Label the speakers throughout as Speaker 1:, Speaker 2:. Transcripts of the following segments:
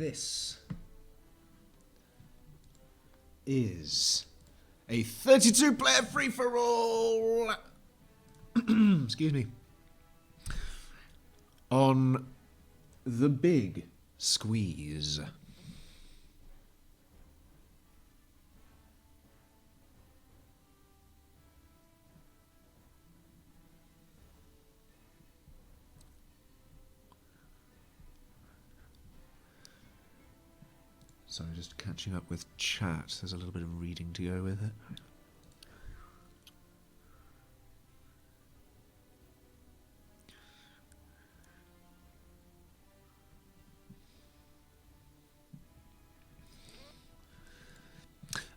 Speaker 1: this is a 32-player free-for-all. Excuse me. On the big squeeze. Sorry, just catching up with chat. There's a little bit of reading to go with it.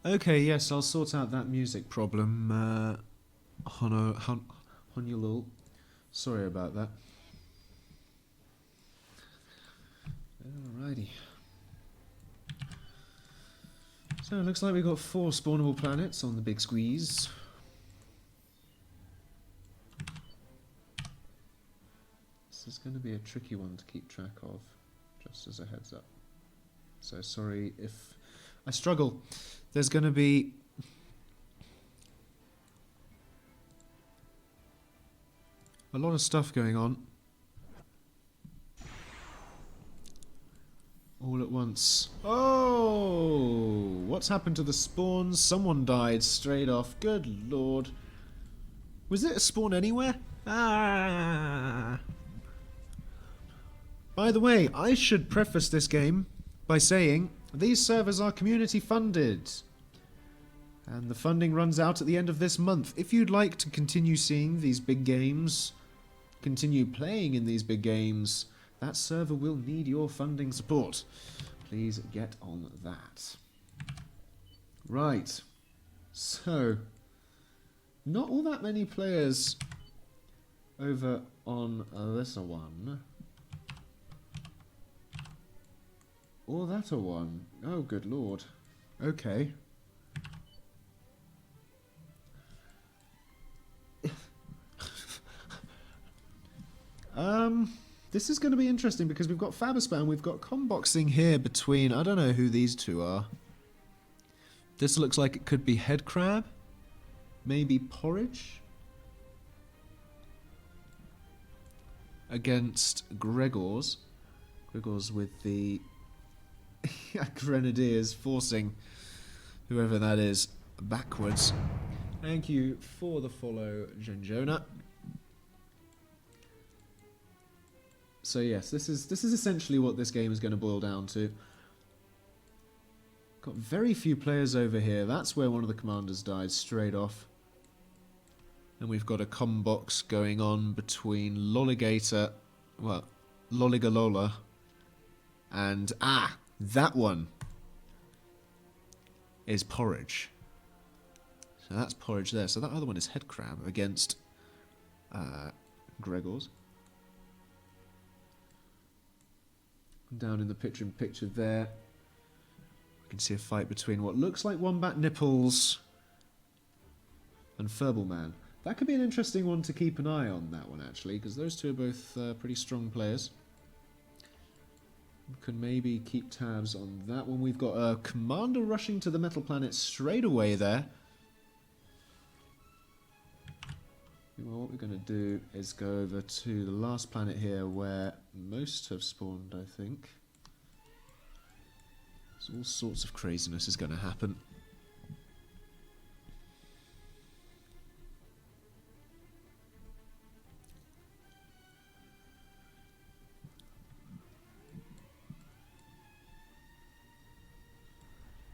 Speaker 1: Okay, yes, I'll sort out that music problem. Honolul. Sorry about that. Alrighty. So it looks like we've got 4 spawnable planets on the big squeeze. This is going to be a tricky one to keep track of, just as a heads up. So sorry if I struggle. There's going to be a lot of stuff going on all at once. Oh, what's happened to the spawns? Someone died straight off. Good lord. Was it a spawn anywhere? Ah. By the way, I should preface this game by saying these servers are community funded, and the funding runs out at the end of this month. If you'd like to continue seeing these big games, continue playing in these big games, that server will need your funding support. Please get on that. Right, so not all that many players over on this one. Or that a one. Oh, good lord. Okay. This is going to be interesting because we've got Fabispan, we've got comboxing here between, I don't know who these two are. This looks like it could be head crab. Maybe porridge. Against Gregors. Gregors with the Grenadiers forcing whoever that is backwards. Thank you for the follow, Genjona. So yes, this is essentially what this game is going to boil down to. Got very few players over here. That's where one of the commanders died straight off. And we've got a combox going on between Lolligator, well, Lolligalola, and that one is porridge. So that's porridge there. So that other one is head crab against Gregors. Down in the picture there, you can see a fight between what looks like Wombat Nipples and Furbleman. That could be an interesting one to keep an eye on, that one actually, because those two are both pretty strong players. We can maybe keep tabs on that one. We've got a commander rushing to the metal planet straight away there. Well, what we're going to do is go over to the last planet here where most have spawned, I think. So all sorts of craziness is going to happen.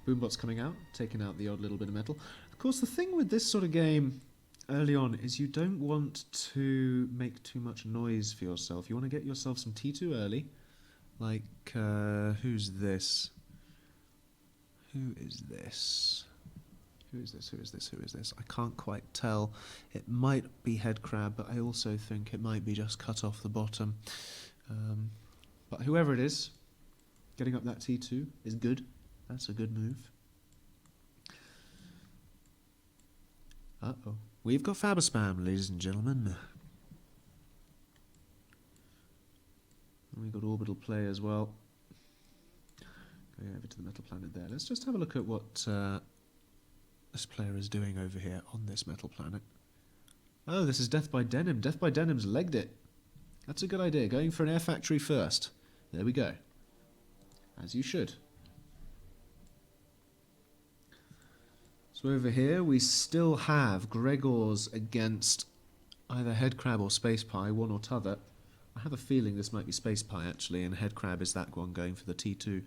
Speaker 1: Boombot's coming out, taking out the odd little bit of metal. Of course, the thing with this sort of game early on is you don't want to make too much noise for yourself. You want to get yourself some T2 early. Like, who's this? Who is this? Who is this? Who is this? Who is this? I can't quite tell. It might be head crab, but I also think it might be just cut off the bottom. But whoever it is, getting up that T2 is good. That's a good move. Uh-oh. We've got Faberspam, ladies and gentlemen. And we've got Orbital play as well. Going over to the metal planet there. Let's just have a look at what this player is doing over here on this metal planet. Oh, this is Death by Denim. Death by Denim's legged it. That's a good idea. Going for an air factory first. There we go. As you should. So over here we still have Gregor's against either Headcrab or Space Pie, one or t'other. I have a feeling this might be Space Pie actually, and Headcrab is that one going for the T2.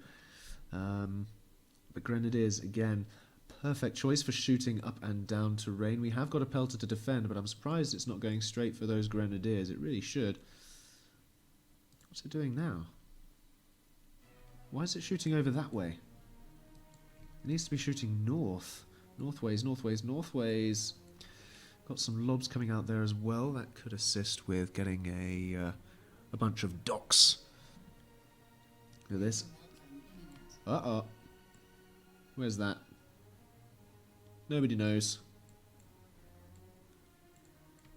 Speaker 1: But Grenadiers, again, perfect choice for shooting up and down terrain. We have got a Pelter to defend, but I'm surprised it's not going straight for those Grenadiers. It really should. What's it doing now? Why is it shooting over that way? It needs to be shooting north. Northways, northways, northways. Got some lobs coming out there as well. That could assist with getting a bunch of docks. Look at this. Uh-oh. Where's that? Nobody knows.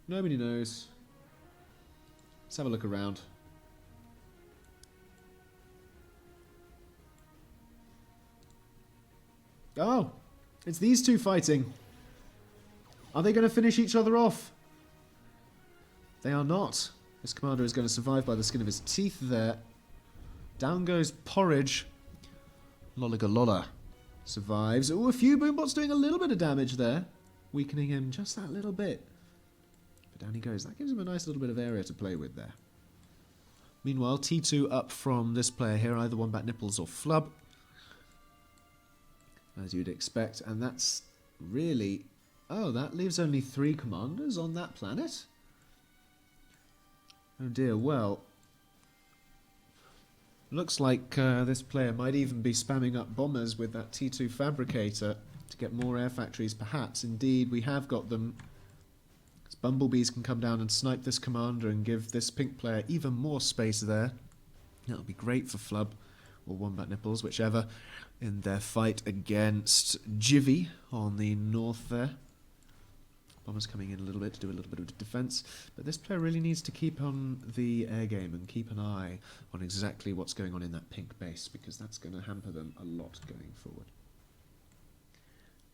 Speaker 1: Nobody knows. Let's have a look around. Oh! It's these two fighting. Are they going to finish each other off? They are not. This commander is going to survive by the skin of his teeth there. Down goes Porridge. Loligalola survives. Oh, a few boombots doing a little bit of damage there. Weakening him just that little bit. But down he goes. That gives him a nice little bit of area to play with there. Meanwhile, T2 up from this player here, either Wombat Nipples or Flub. As you'd expect, and that's really... Oh, that leaves only 3 commanders on that planet? Oh dear, well... Looks like this player might even be spamming up bombers with that T2 fabricator to get more air factories, perhaps. Indeed, we have got them. As bumblebees can come down and snipe this commander and give this pink player even more space there. That'll be great for Flub or Wombat Nipples, whichever, in their fight against Jivvy on the north there. Bombers coming in a little bit to do a little bit of defense, but this player really needs to keep on the air game and keep an eye on exactly what's going on in that pink base, because that's going to hamper them a lot going forward.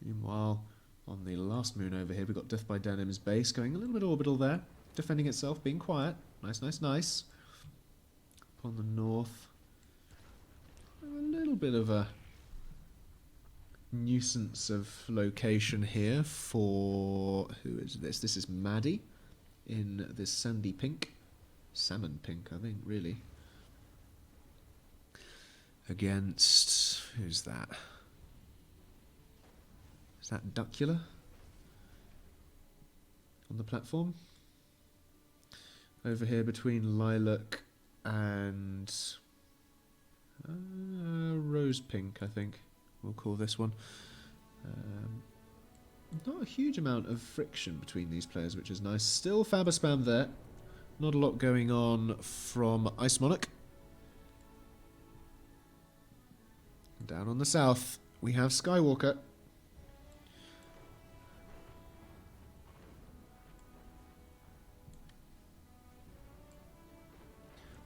Speaker 1: Meanwhile, on the last moon over here, we've got Death by Denim's base going a little bit orbital there, defending itself, being quiet. Nice, nice, nice. Up on the north, a little bit of a nuisance of location here for... Who is this? This is Maddie in this sandy pink. Salmon pink, I think, really. Against... Who's that? Is that Duckula? On the platform? Over here between Lilac and... Rose pink, I think we'll call this one. Not a huge amount of friction between these players, which is nice. Still Faber spam there. Not a lot going on from Ice Monarch. Down on the south, we have Skywalker.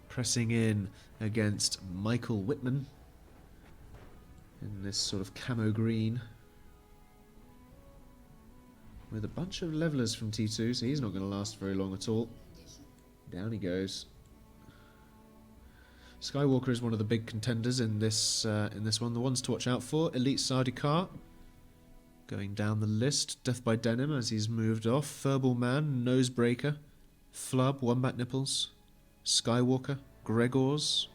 Speaker 1: Pressing in against Michael Whitman in this sort of camo green with a bunch of levelers from T2, so he's not going to last very long at all. Down he goes. Skywalker is one of the big contenders in this one. The ones to watch out for: Elite Sardaukar going down the list, Death by Denim as he's moved off, Furball Man, Nosebreaker, Flub, Wombat Nipples, Skywalker, Gregor's,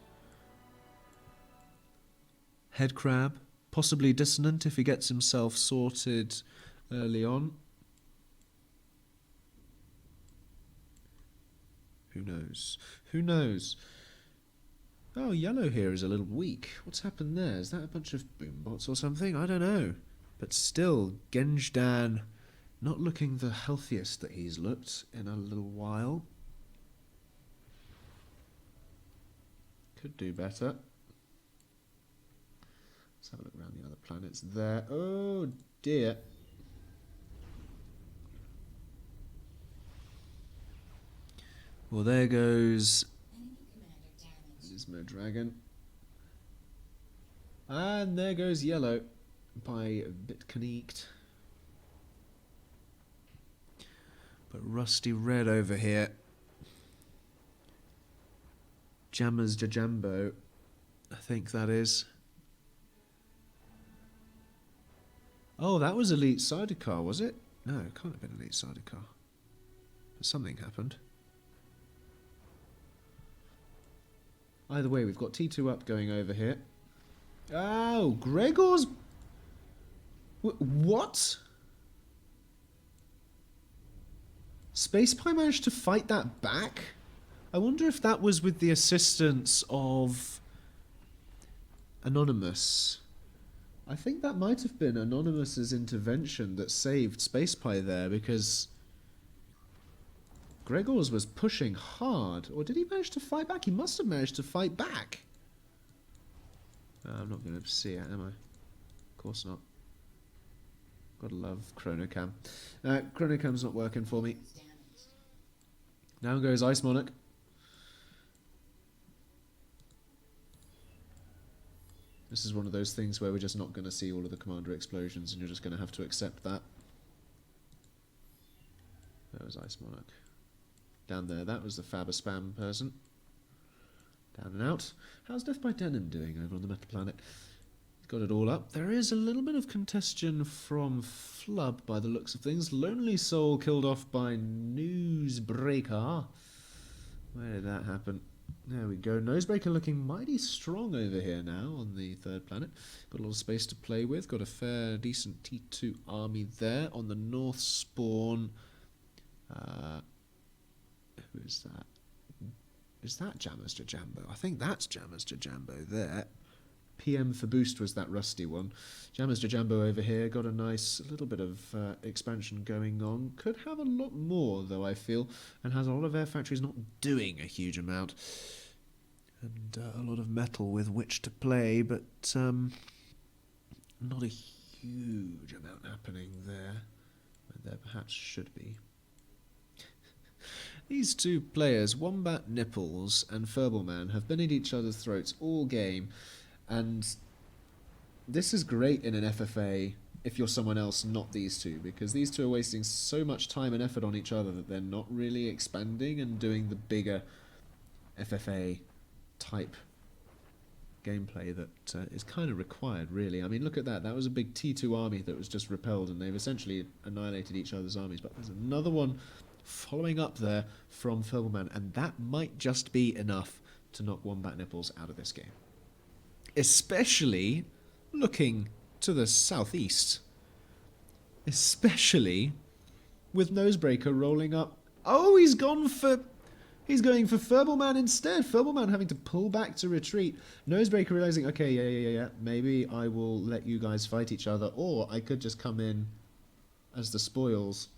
Speaker 1: Headcrab, possibly Dissonant if he gets himself sorted early on. Who knows? Who knows? Oh, yellow here is a little weak. What's happened there? Is that a bunch of boombots or something? I don't know. But still, Genjdan not looking the healthiest that he's looked in a little while. Could do better. Let's have a look around the other planets there. Oh dear. Well, there goes Gizmo Dragon. And there goes yellow by a bit coniqued. But rusty red over here. Jammers Jajambo, I think that is. Oh, that was Elite Sidecar, was it? No, it can't have been Elite Sidecar. But something happened. Either way, we've got T2 up going over here. Oh, Gregor's... What? Space Pie managed to fight that back? I wonder if that was with the assistance of Anonymous. I think that might have been Anonymous's intervention that saved Space Pie there, because Gregor's was pushing hard. Or did he manage to fight back? He must have managed to fight back. I'm not going to see it, am I? Of course not. Gotta love Chronocam. Chronocam's not working for me. Now goes Ice Monarch. This is one of those things where we're just not going to see all of the commander explosions, and you're just going to have to accept that. There was Ice Monarch. Down there, that was the Faber Spam person. Down and out. How's Death by Denim doing over on the Metal Planet? He's got it all up. There is a little bit of congestion from Flub by the looks of things. Lonely Soul killed off by Newsbreaker. Where did that happen? There we go. Nosebreaker looking mighty strong over here now on the third planet. Got a lot of space to play with. Got a fair, decent T2 army there. On the north spawn... who is that? Is that Jammers Jajambo? I think that's Jammers Jajambo there. PM for boost was that rusty one. Jammers Jajambo over here. Got a nice little bit of expansion going on. Could have a lot more, though, I feel. And has a lot of air factories not doing a huge amount. And a lot of metal with which to play, but not a huge amount happening there. Where there perhaps should be. These two players, Wombat Nipples and Furbleman, have been at each other's throats all game, and this is great in an FFA if you're someone else, not these two, because these two are wasting so much time and effort on each other that they're not really expanding and doing the bigger FFA type gameplay that is kind of required, really. I mean, look at that. That was a big T2 army that was just repelled, and they've essentially annihilated each other's armies, but there's another one following up there from Furbleman, and that might just be enough to knock Wombat Nipples out of this game. Especially looking to the southeast. Especially with Nosebreaker rolling up. Oh, he's going for Furbleman instead. Furbleman having to pull back to retreat. Nosebreaker realizing, okay, yeah, maybe I will let you guys fight each other, or I could just come in as the spoils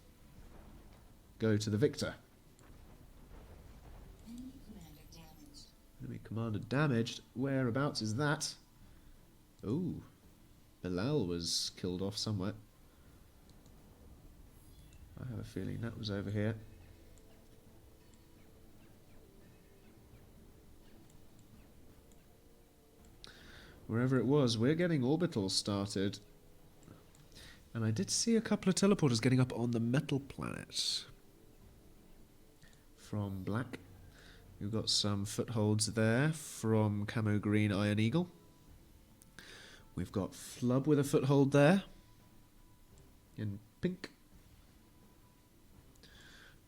Speaker 1: go to the victor. Enemy commander damaged. Whereabouts is that? Ooh. Bilal was killed off somewhere. I have a feeling that was over here. Wherever it was, we're getting orbitals started. And I did see a couple of teleporters getting up on the Metal Planet. From Black. We've got some footholds there from Camo Green Iron Eagle. We've got Flub with a foothold there. In pink.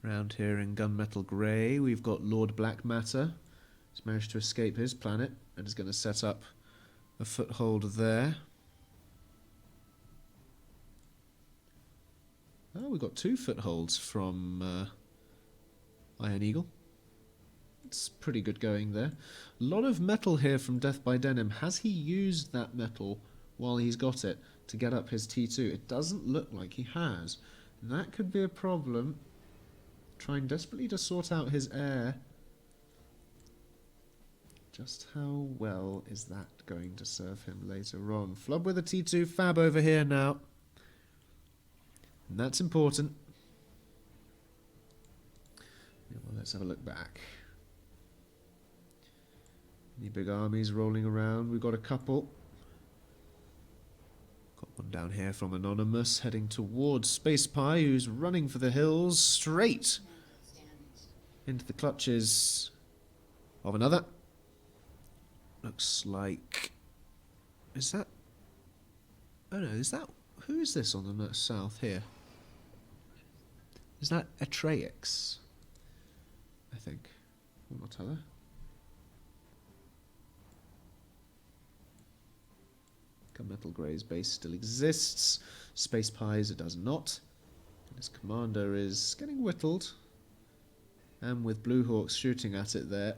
Speaker 1: Round here in Gunmetal Grey, we've got Lord Black Matter. He's managed to escape his planet and is going to set up a foothold there. Oh, we've got two footholds from Iron Eagle. It's pretty good going there. A lot of metal here from Death by Denim. Has he used that metal while he's got it to get up his T2? It doesn't look like he has. That could be a problem. Trying desperately to sort out his air. Just how well is that going to serve him later on? Flub with a T2 fab over here now. And that's important. Yeah, well, let's have a look back. Any big armies rolling around? We've got a couple. One down here from Anonymous, heading towards Space Pie, who's running for the hills straight into the clutches of another. Looks like... Is that... Oh no, is that... Who is this on the south here? Is that Atreix? I think. Or not other. Metal Grey's base still exists. Space Pie's it does not. And his commander is getting whittled. And with Blue Hawks shooting at it there.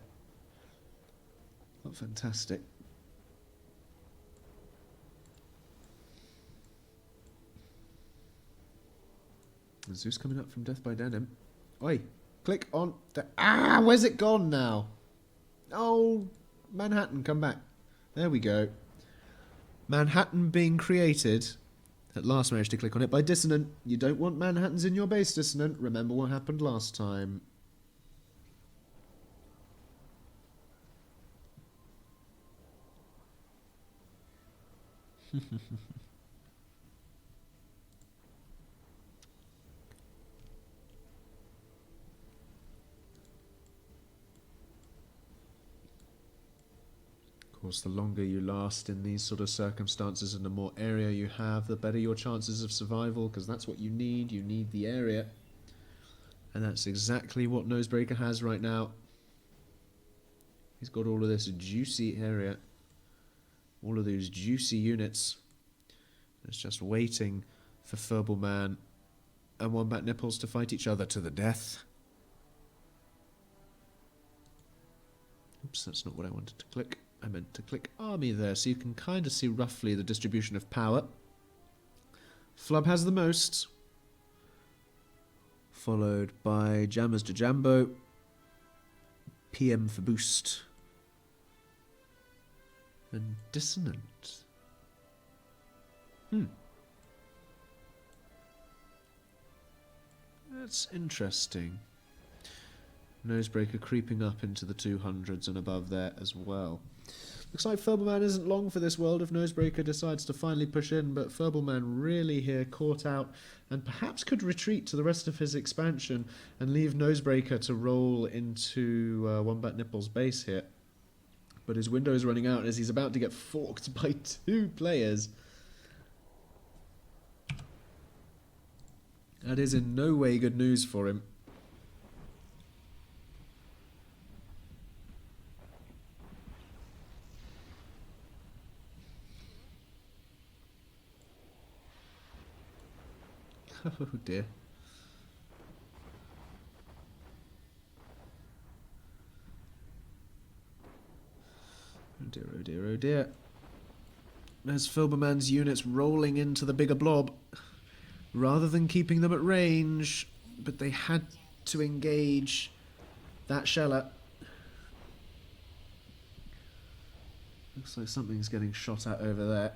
Speaker 1: Not fantastic. And Zeus coming up from Death by Denim. Oi! Click on the... Ah! Where's it gone now? Oh! Manhattan, come back. There we go. Manhattan being created. At last managed to click on it by Dissonant. You don't want Manhattans in your base, Dissonant. Remember what happened last time. Of course, the longer you last in these sort of circumstances and the more area you have, the better your chances of survival, because that's what you need. You need the area. And that's exactly what Nosebreaker has right now. He's got all of this juicy area. All of those juicy units. It's just waiting for Furbleman and Wombat Nipples to fight each other to the death. Oops, that's not what I wanted to click. I meant to click army there, so you can kind of see roughly the distribution of power. Flub has the most, followed by Jammers to Jambo, PM for boost, and Dissonant. That's interesting. Nosebreaker creeping up into the 200s and above there as well. Looks like Furbleman isn't long for this world if Nosebreaker decides to finally push in, but Furbleman really here caught out and perhaps could retreat to the rest of his expansion and leave Nosebreaker to roll into Wombat Nipples' base here. But his window is running out as he's about to get forked by 2 players. That is in no way good news for him. Oh dear. Oh dear, oh dear, oh dear. There's Filberman's units rolling into the bigger blob. Rather than keeping them at range, but they had to engage that sheller. Looks like something's getting shot at over there.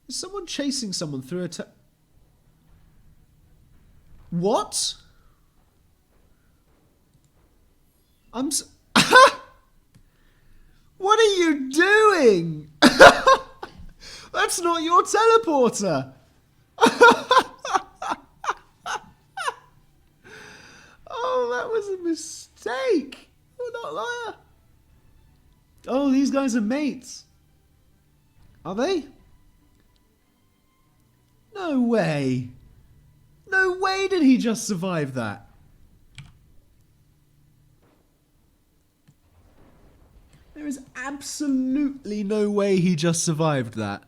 Speaker 1: Is someone chasing someone through a What? What are you doing? That's not your teleporter. Oh, that was a mistake. You're not a liar. Oh, these guys are mates. Are they? No way. No way did he just survive that. There is absolutely no way he just survived that.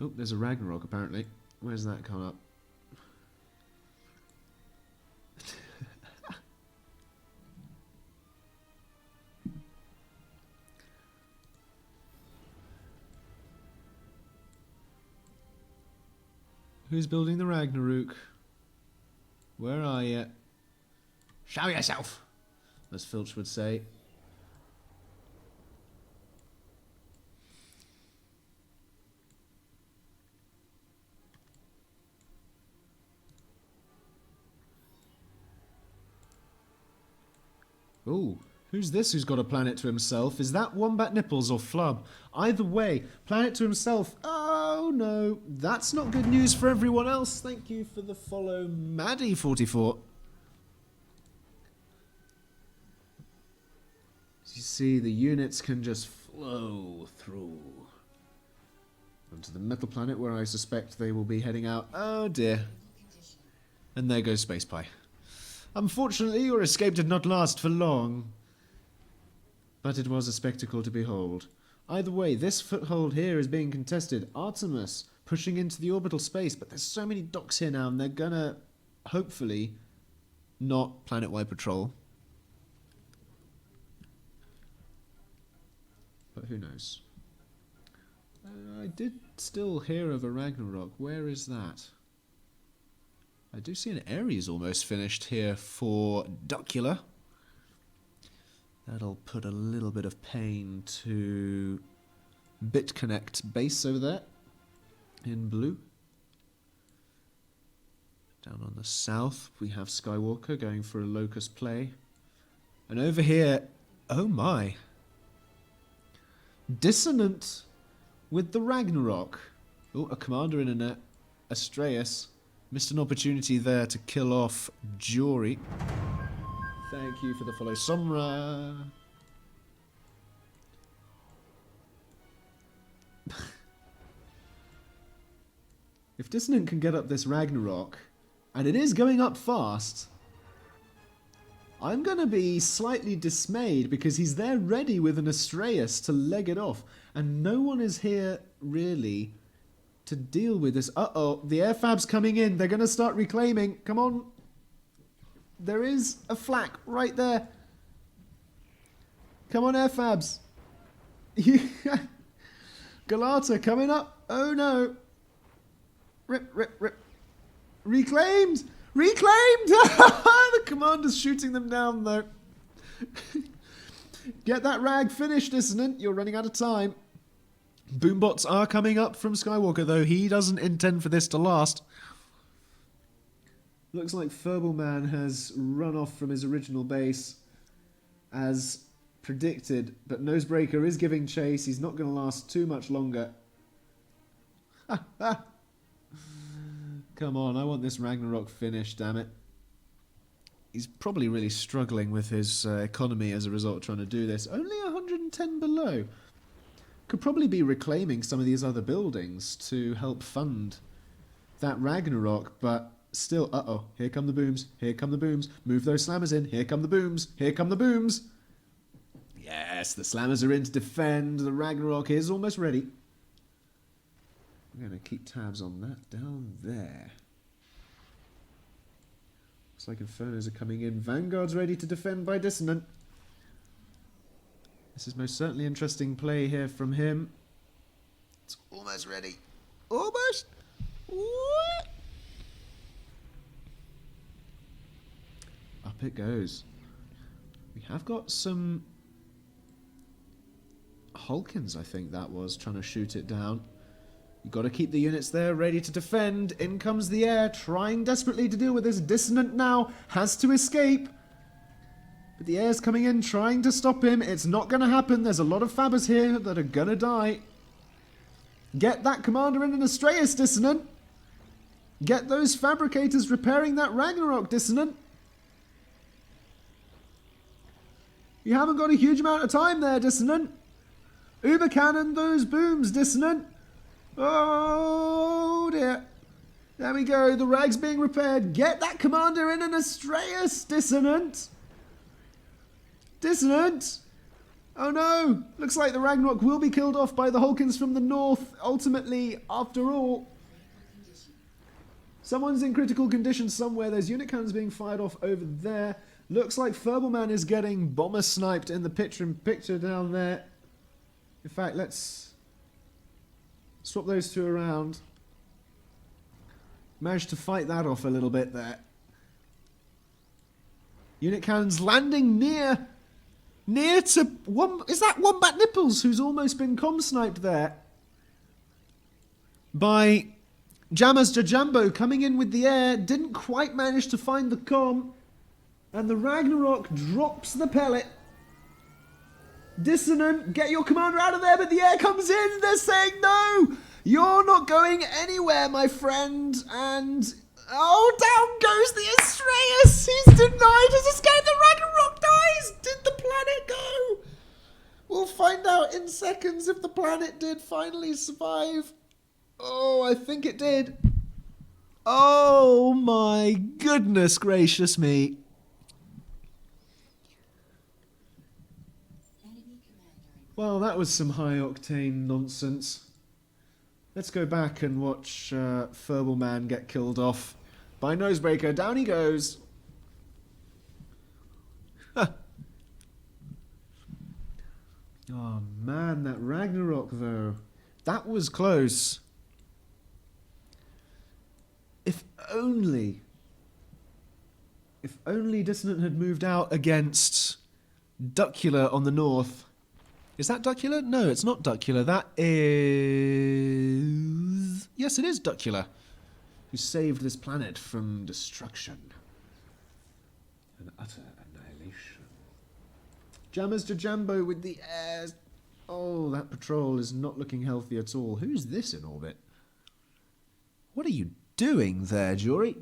Speaker 1: Oh, there's a Ragnarok apparently. Where's that come up? Who's building the Ragnarok? Where are you? Show yourself, as Filch would say. Ooh, who's this who's got a planet to himself? Is that Wombat Nipples or Flub? Either way, planet to himself. Oh no, that's not good news for everyone else. Thank you for the follow, Maddie44. As you see, the units can just flow through onto the metal planet where I suspect they will be heading out. Oh dear. And there goes Space Pie. Unfortunately, your escape did not last for long. But it was a spectacle to behold. Either way, this foothold here is being contested. Artemis pushing into the orbital space, but there's so many docks here now, and they're gonna, hopefully, not planet-wide patrol. But who knows? I did still hear of a Ragnarok. Where is that? I do see an Ares almost finished here for Duckula. That'll put a little bit of pain to BitConnect base over there in blue. Down on the south we have Skywalker going for a locust play. And over here, oh my, Dissonant with the Ragnarok. Oh, a commander in an Astraeus. Missed an opportunity there to kill off Jory. Thank you for the follow, Somra. If Dissonant can get up this Ragnarok, and it is going up fast, I'm going to be slightly dismayed because he's there ready with an Astraeus to leg it off. And no one is here, really, to deal with this. Uh-oh, the air fab's coming in. They're going to start reclaiming. Come on. There is a flak right there. Come on, air fabs. Galata coming up. Oh, no. Rip, rip, rip. Reclaimed! Reclaimed! The commander's shooting them down, though. Get that rag finished, Dissonant. You're running out of time. Boombots are coming up from Skywalker, though. He doesn't intend for this to last. Looks like Furbleman has run off from his original base as predicted, but Nosebreaker is giving chase. He's not going to last too much longer. Come on, I want this Ragnarok finished, damn it. He's probably really struggling with his economy as a result of trying to do this. Only 110 below. Could probably be reclaiming some of these other buildings to help fund that Ragnarok, but still, uh-oh, here come the booms, here come the booms. Move those slammers in, here come the booms, here come the booms. Yes, the slammers are in to defend. The Ragnarok is almost ready. I'm going to keep tabs on that down there. Looks like Infernos are coming in. Vanguard's ready to defend by Dissonant. This is most certainly interesting play here from him. It's almost ready. Almost. What? Up it goes. We have got some Hulkins, I think that was, trying to shoot it down. You've got to keep the units there ready to defend. In comes the air, trying desperately to deal with this. Dissonant now has to escape. But the air's coming in, trying to stop him. It's not going to happen. There's a lot of fabbers here that are going to die. Get that commander in an Astraeus, Dissonant. Get those fabricators repairing that Ragnarok, Dissonant. You haven't got a huge amount of time there, Dissonant. Uber cannon those booms, Dissonant. Oh dear. There we go. The rag's being repaired. Get that commander in an Astraeus, Dissonant. Dissonant. Oh no. Looks like the Ragnarok will be killed off by the Hulkins from the north. Ultimately, after all. Someone's in critical condition somewhere. There's unit cannons being fired off over there. Looks like Furbleman is getting bomber sniped in the picture down there. In fact, let's swap those two around. Managed to fight that off a little bit there. Unit cannons landing near to one. Is that Wombat Nipples who's almost been comm sniped there by Jammer's Jajambo coming in with the air? Didn't quite manage to find the comm. And the Ragnarok drops the pellet. Dissonant, get your commander out of there, but the air comes in. They're saying no. You're not going anywhere, my friend. And oh, down goes the Astraeus. He's denied his escape. The Ragnarok dies. Did the planet go? We'll find out in seconds if the planet did finally survive. Oh, I think it did. Oh my goodness gracious me. Well, that was some high-octane nonsense. Let's go back and watch Furball Man get killed off by Nosebreaker. Down he goes. Oh man, that Ragnarok though. That was close. If only Dissonant had moved out against Duckula on the north. Is that Duckula? No, it's not Duckula. That is... Yes, it is Duckula, who saved this planet from destruction and utter annihilation. Jammers to Jambo with the air. Oh, that patrol is not looking healthy at all. Who's this in orbit? What are you doing there, Jury?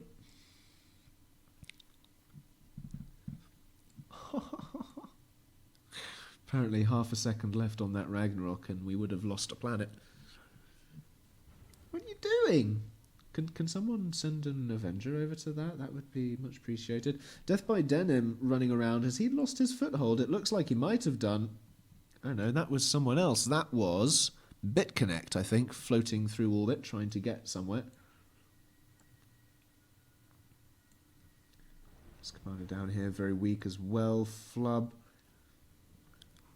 Speaker 1: Apparently half a second left on that Ragnarok and we would have lost a planet. What are you doing? Can someone send an Avenger over to that? That would be much appreciated. Death by Denim running around. Has he lost his foothold? It looks like he might have done. Oh no, that was someone else. That was BitConnect, I think, floating through orbit, trying to get somewhere. This commander down here, very weak as well. Flub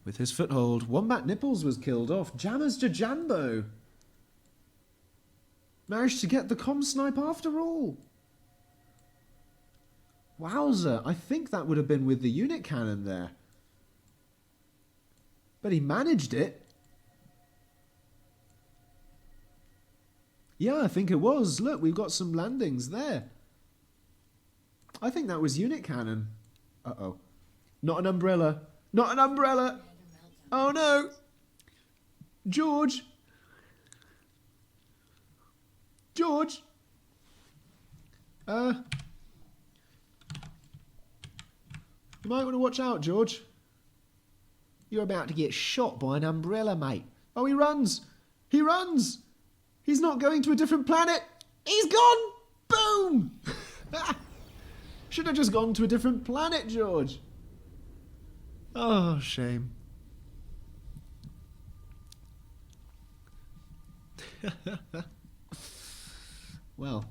Speaker 1: with his foothold. Wombat Nipples was killed off. Jammers to Jambo managed to get the comm snipe after all. Wowzer, I think that would have been with the unit cannon there. But he managed it. Yeah, I think it was. Look, we've got some landings there. I think that was unit cannon. Uh-oh. Not an umbrella. Not an umbrella. Oh no. George. George. You might want to watch out, George. You're about to get shot by an umbrella, mate. Oh, he runs. He runs. He's not going to a different planet. He's gone. Boom. Should have just gone to a different planet, George. Oh, shame. Well,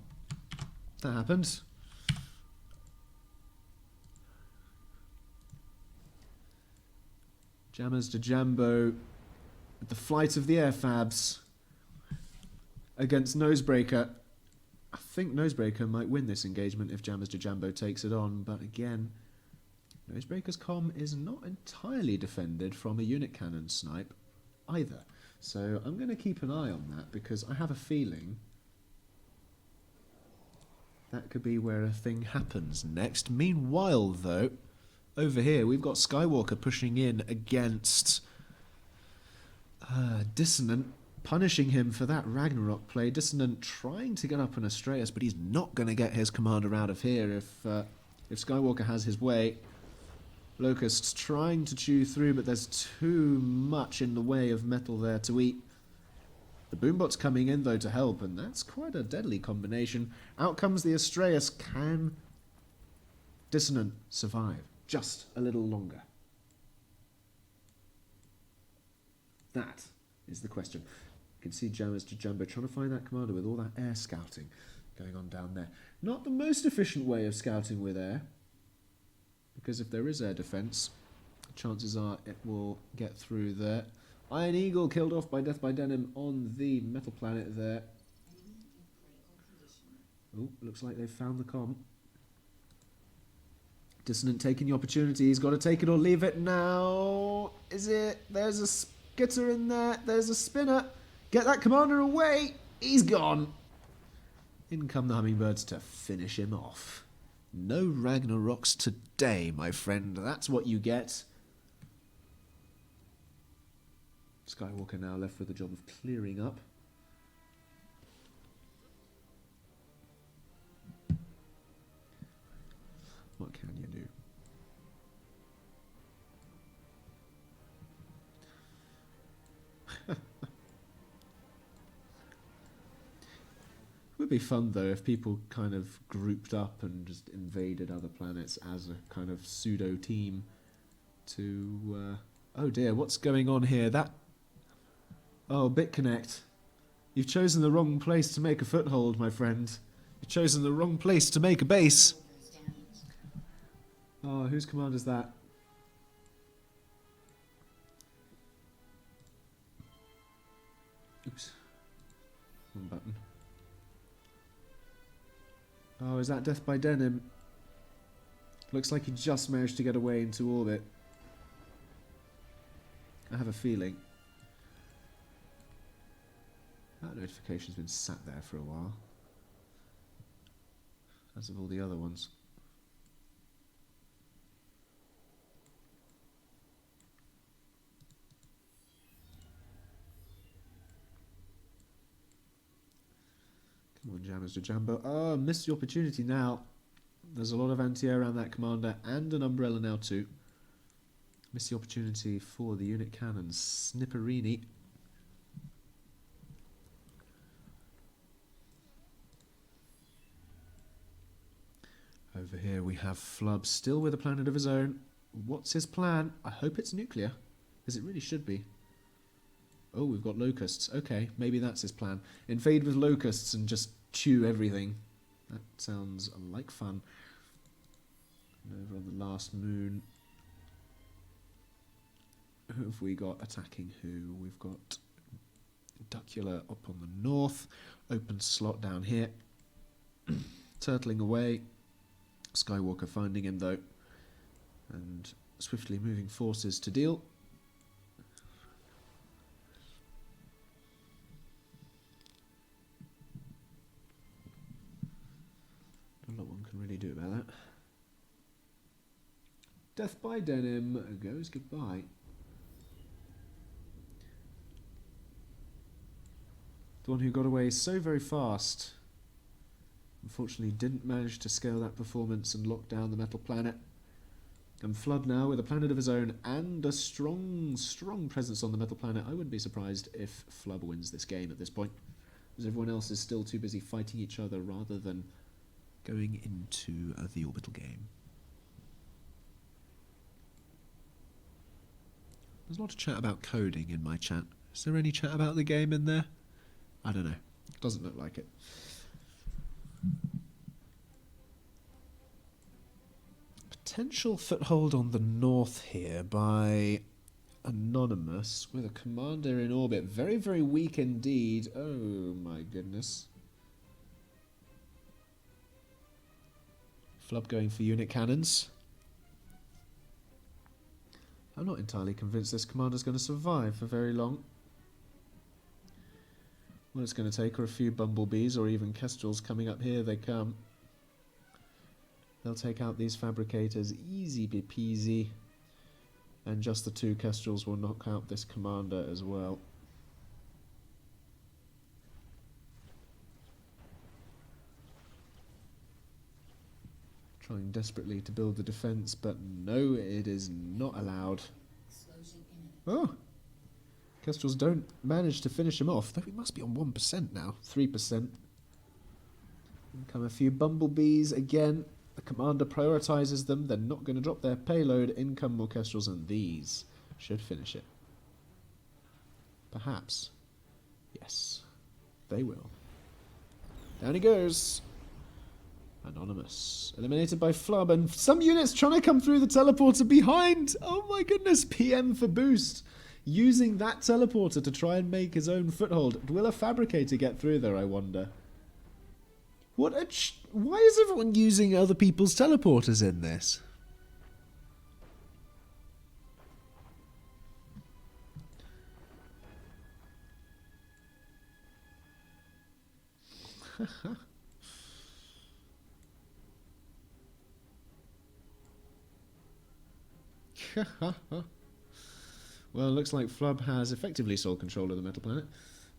Speaker 1: that happened. Jammers to Jambo with the flight of the airfabs against Nosebreaker. I think Nosebreaker might win this engagement if Jammers to Jambo takes it on, but again, Nosebreaker's comm is not entirely defended from a unit cannon snipe either. So I'm going to keep an eye on that because I have a feeling that could be where a thing happens next. Meanwhile, though, over here we've got Skywalker pushing in against Dissonant, punishing him for that Ragnarok play. Dissonant trying to get up an Astraeus, but he's not going to get his commander out of here if Skywalker has his way. Locusts trying to chew through, but there's too much in the way of metal there to eat. The Boombot's coming in, though, to help, and that's quite a deadly combination. Out comes the Astraeus. Can Dissonant survive just a little longer? That is the question. You can see Jammers to Jumbo trying to find that commander with all that air scouting going on down there. Not the most efficient way of scouting with air, because if there is air defense, chances are it will get through there. Iron Eagle killed off by Death by Denim on the metal planet there. Oh, looks like they've found the comm. Dissonant taking the opportunity. He's got to take it or leave it now. Is it? There's a skitter in there. There's a spinner. Get that commander away. He's gone. In come the Hummingbirds to finish him off. No Ragnaroks today, my friend. That's what you get. Skywalker now left with the job of clearing up. What can you do? It would be fun though if people kind of grouped up and just invaded other planets as a kind of pseudo team to oh dear, what's going on here? Oh, BitConnect, you've chosen the wrong place to make a foothold, my friend. You've chosen the wrong place to make a base. Oh, whose command is that? Oops. Wrong button. Oh, is that Death by Denim? Looks like he just managed to get away into orbit. I have a feeling. That notification's been sat there for a while. As have all the other ones. Come on, Jammers to Jambo. Oh, missed the opportunity now. There's a lot of anti-air around that commander and an umbrella now too. Missed the opportunity for the unit cannons. Snipperini. Over here we have Flub still with a planet of his own. What's his plan? I hope it's nuclear, as it really should be. Oh, we've got locusts. Okay, maybe that's his plan. Invade with locusts and just chew everything. That sounds like fun. And over on the last moon, who have we got attacking who? We've got Duckula up on the north. Open slot down here. Turtling away. Skywalker finding him though. And swiftly moving forces to deal. Not one can really do about that. Death by Denim goes goodbye. The one who got away so very fast. Unfortunately didn't manage to scale that performance and lock down the metal planet. And Flood now with a planet of his own and a strong, strong presence on the metal planet. I wouldn't be surprised if Flub wins this game at this point, as everyone else is still too busy fighting each other rather than going into the orbital game. There's a lot of chat about coding in my chat. Is there any chat about the game in there? I don't know. Doesn't look like it. Potential foothold on the north here by Anonymous with a commander in orbit. Very, very weak indeed. Oh my goodness. Flub going for unit cannons. I'm not entirely convinced this commander's going to survive for very long. What it's going to take are a few bumblebees or even kestrels coming up. Here they come. They'll take out these fabricators easy peasy. And just the two kestrels will knock out this commander as well. Trying desperately to build the defense, but no, it is not allowed. Oh! Kestrels don't manage to finish him off, though he must be on 1% now. 3%. In come a few bumblebees again. The commander prioritises them. They're not going to drop their payload. In come more kestrels, and these should finish it. Perhaps. Yes. They will. Down he goes. Anonymous. Eliminated by Flub, and some units trying to come through the teleporter behind. Oh my goodness. PM for boost. Using that teleporter to try and make his own foothold. Will a fabricator get through there, I wonder? What a why is everyone using other people's teleporters in this? Well, it looks like Flub has effectively sole control of the metal planet.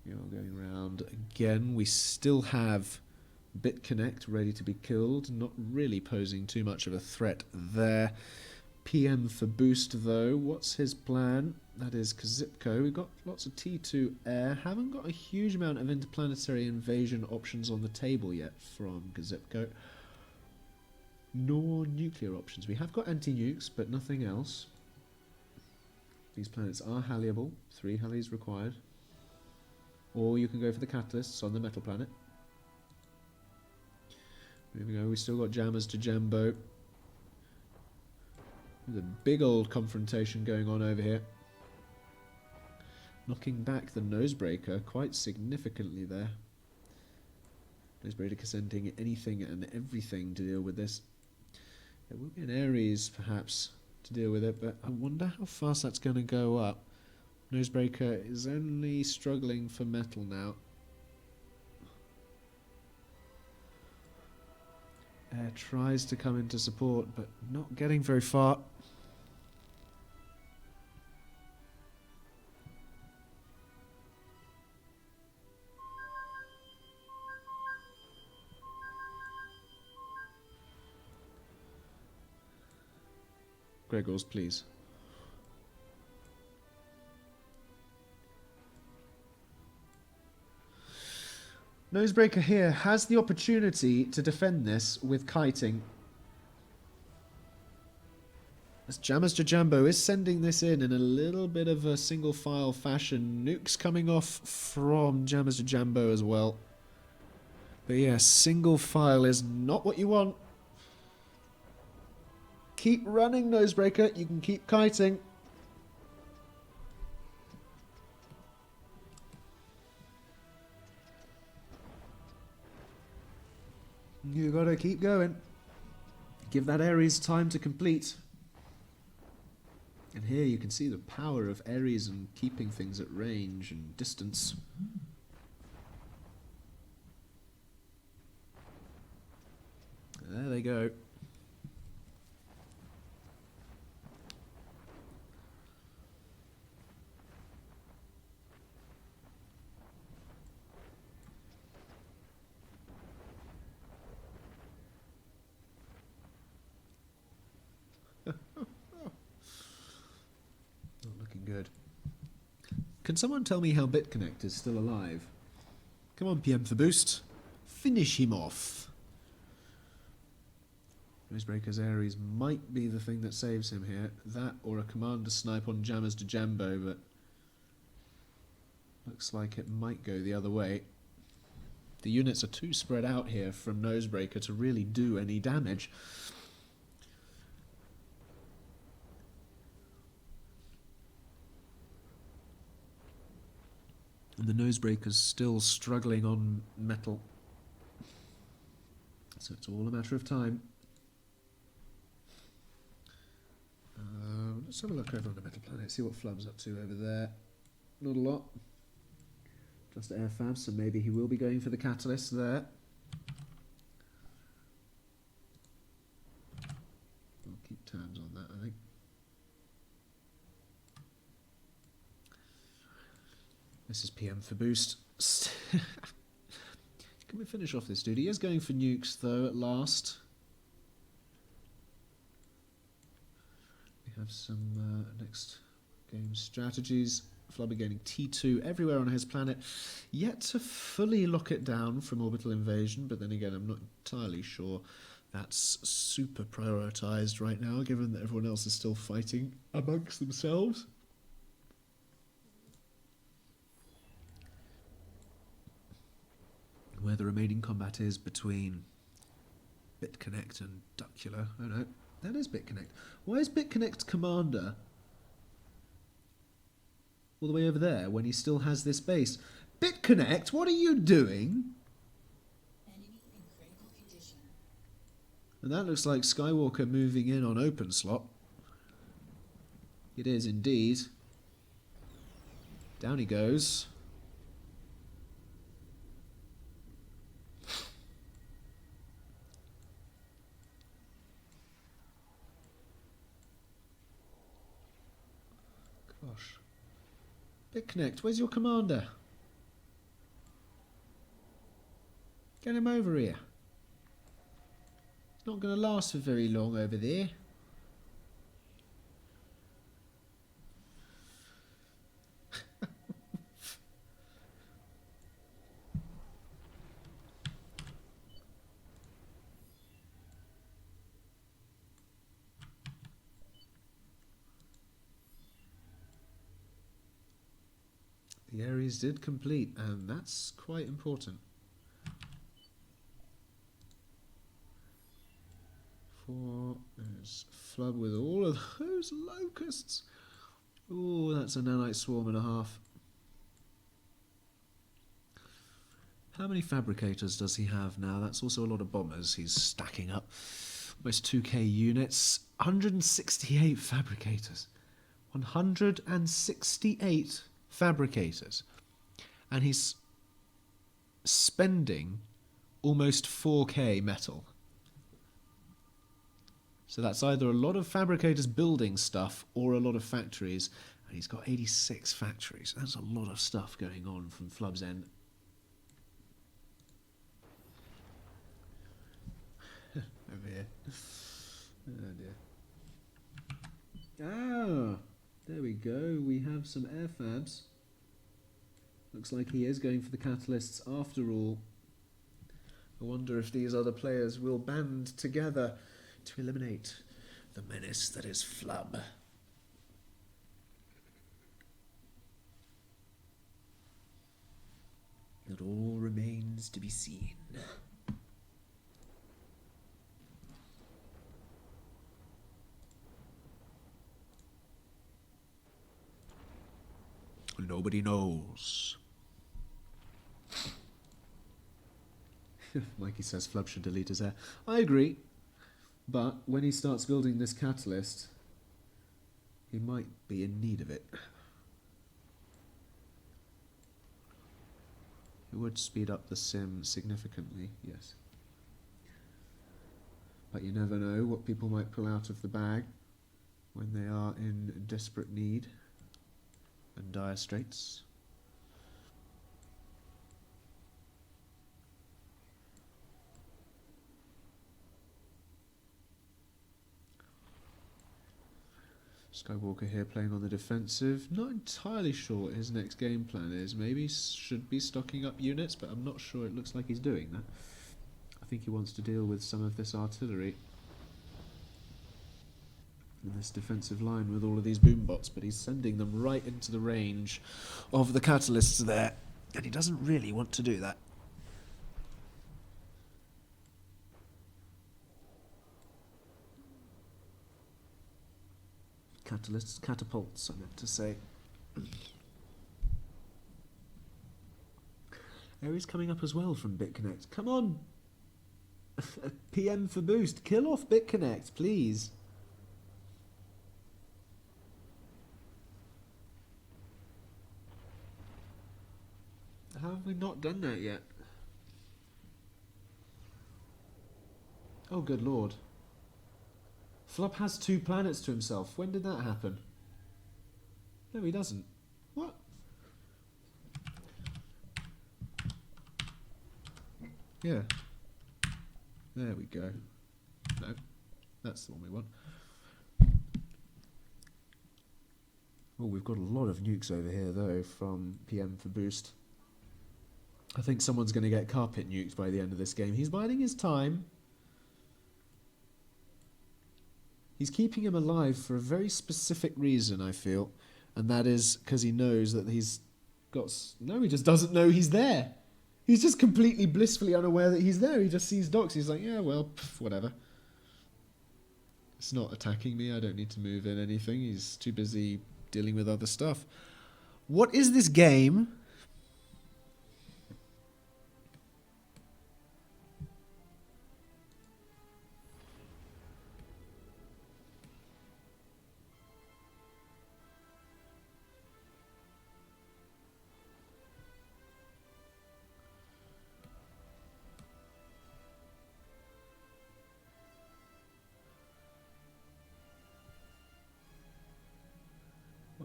Speaker 1: We are going around again. We still have BitConnect ready to be killed, not really posing too much of a threat there. PM for boost though, what's his plan? That is Kazipko. We've got lots of T2 air, haven't got a huge amount of interplanetary invasion options on the table yet from Kazipko. Nor nuclear options. We have got anti-nukes, but nothing else. These planets are halliable, 3 hallies required. Or you can go for the catalysts on the metal planet. Here we go, we still got jammers to Jambo. There's a big old confrontation going on over here. Knocking back the nosebreaker quite significantly there. Nosebreaker consenting anything and everything to deal with this. There will be an Ares perhaps to deal with it, but I wonder how fast that's going to go up. Nosebreaker is only struggling for metal now. Air tries to come into support, but not getting very far. Gregors, please. Nosebreaker here has the opportunity to defend this with kiting. As Jammers to Jambo is sending this in a little bit of a single file fashion. Nukes coming off from Jammers to Jambo as well. But yeah, single file is not what you want. Keep running, Nosebreaker. You can keep kiting. You gotta keep going. Give that Ares time to complete. And here you can see the power of Ares and keeping things at range and distance. There they go. Not looking good. Can someone tell me how BitConnect is still alive? Come on, PM for boost. Finish him off. Nosebreaker's Ares might be the thing that saves him here. That or a commander snipe on Jammers to Jambo, but looks like it might go the other way. The units are too spread out here from Nosebreaker to really do any damage. And the Nosebreaker's still struggling on metal. So it's all a matter of time. Let's have a look over on the metal planet, see what Flub's up to over there. Not a lot. Just air fab, so maybe he will be going for the catalyst there. We'll keep tabs on that, I think. This is PM for boost. Can we finish off this dude? He is going for nukes, though, at last. We have some next game strategies. Flubber gaining T2 everywhere on his planet. Yet to fully lock it down from orbital invasion, but then again, I'm not entirely sure that's super prioritised right now, given that everyone else is still fighting amongst themselves. Where the remaining combat is between BitConnect and Ducula. Oh no, that is BitConnect. Why is BitConnect commander all the way over there when he still has this base? BitConnect, what are you doing?
Speaker 2: Enemy in critical condition.
Speaker 1: And that looks like Skywalker moving in on open slot. It is indeed. Down he goes. Gosh. BitConnect, where's your commander? Get him over here. It's not going to last for very long over there. The areas did complete, and that's quite important. For there's Flub with all of those locusts. Oh, that's a nanite swarm and a half. How many fabricators does he have now? That's also a lot of bombers he's stacking up. Almost 2k units. 168 fabricators. 168 fabricators. And he's spending almost 4k metal. So that's either a lot of fabricators building stuff or a lot of factories. And he's got 86 factories. That's a lot of stuff going on from Flub's end. Over here. Oh dear. Ah, there we go. We have some air fabs. Looks like he is going for the catalysts after all. I wonder if these other players will band together to eliminate the menace that is Flub. It all remains to be seen. Nobody knows. Mikey says Flub should delete his hair. I agree. But when he starts building this catalyst, he might be in need of it. It would speed up the sim significantly, yes. But you never know what people might pull out of the bag when they are in desperate need and dire straits. Skywalker here playing on the defensive. Not entirely sure what his next game plan is. Maybe should be stocking up units, but I'm not sure it looks like he's doing that. I think he wants to deal with some of this artillery in this defensive line with all of these boom bots, but he's sending them right into the range of the catalysts there, and he doesn't really want to do that. Catalysts, catapults, I meant to say. Area's coming up as well from BitConnect. Come on! PM for boost. Kill off BitConnect, please. How have we not done that yet? Oh, good lord. Flub has 2 planets to himself. When did that happen? No, he doesn't. What? Yeah. There we go. No, that's the one we want. Oh, we've got a lot of nukes over here, though, from PM for boost. I think someone's going to get carpet nuked by the end of this game. He's biding his time. He's keeping him alive for a very specific reason, I feel. And that is because he knows that he's got... No, he just doesn't know he's there. He's just completely blissfully unaware that he's there. He just sees docks. He's like, yeah, well, whatever. It's not attacking me. I don't need to move in anything. He's too busy dealing with other stuff. What is this game?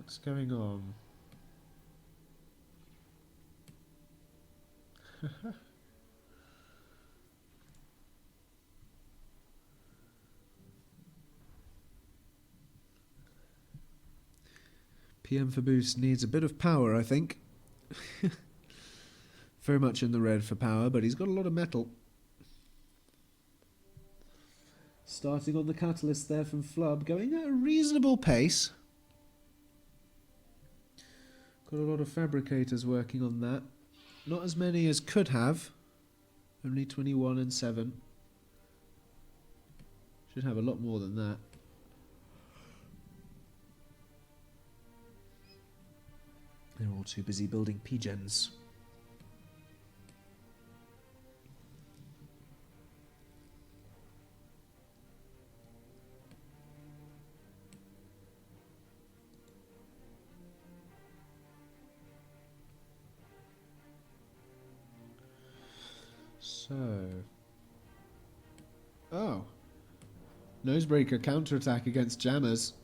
Speaker 1: What's going on? PM for boost needs a bit of power, I think. Very much in the red for power, but he's got a lot of metal. Starting on the catalyst there from Flub, going at a reasonable pace. Got a lot of fabricators working on that. Not as many as could have. Only 21 and 7. Should have a lot more than that. They're all too busy building P-gens. So... Oh. Nosebreaker counterattack against jammers.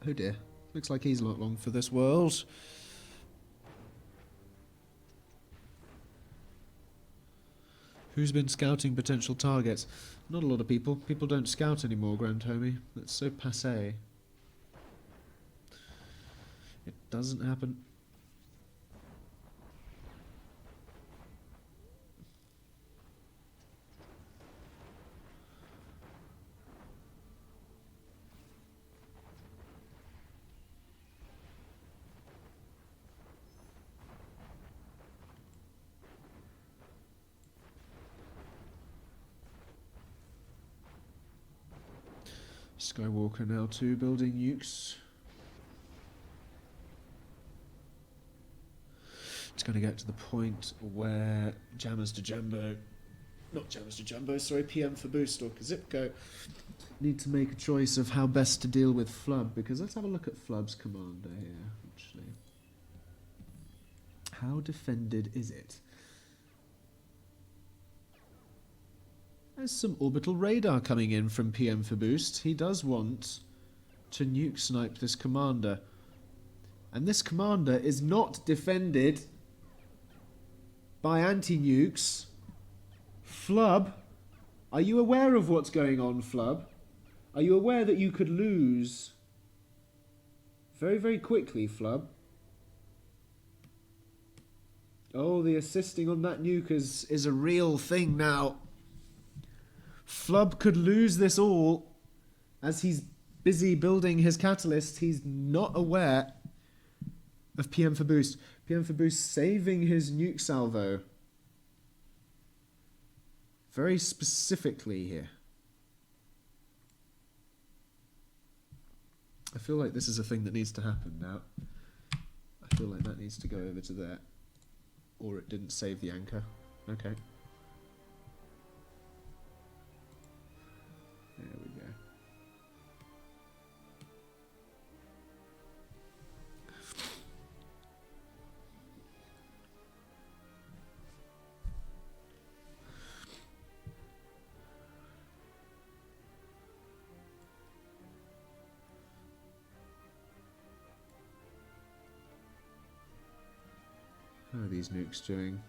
Speaker 1: Oh dear. Looks like he's not long for this world. Who's been scouting potential targets? Not a lot of people. People don't scout anymore, Grand Homie. That's so passé. It doesn't happen. Skywalker now too, building nukes. It's going to get to the point where Jammers to Jumbo, not Jammers to Jumbo, sorry, PM for Boost or Zipco need to make a choice of how best to deal with Flub, because let's have a look at Flub's commander here, actually. How defended is it? There's some orbital radar coming in from PM for Boost. He does want to nuke snipe this commander. And this commander is not defended by anti-nukes. Flub, are you aware of what's going on, Flub? Are you aware that you could lose very, very quickly, Flub? Oh, the assisting on that nuke is a real thing now. Flub could lose this all as he's busy building his catalyst. He's not aware of PM for Boost. PM for Boost saving his nuke salvo. Very specifically here. I feel like this is a thing that needs to happen now. I feel like that needs to go over to there. Or it didn't save the anchor. Okay. There we go. How are these nukes doing?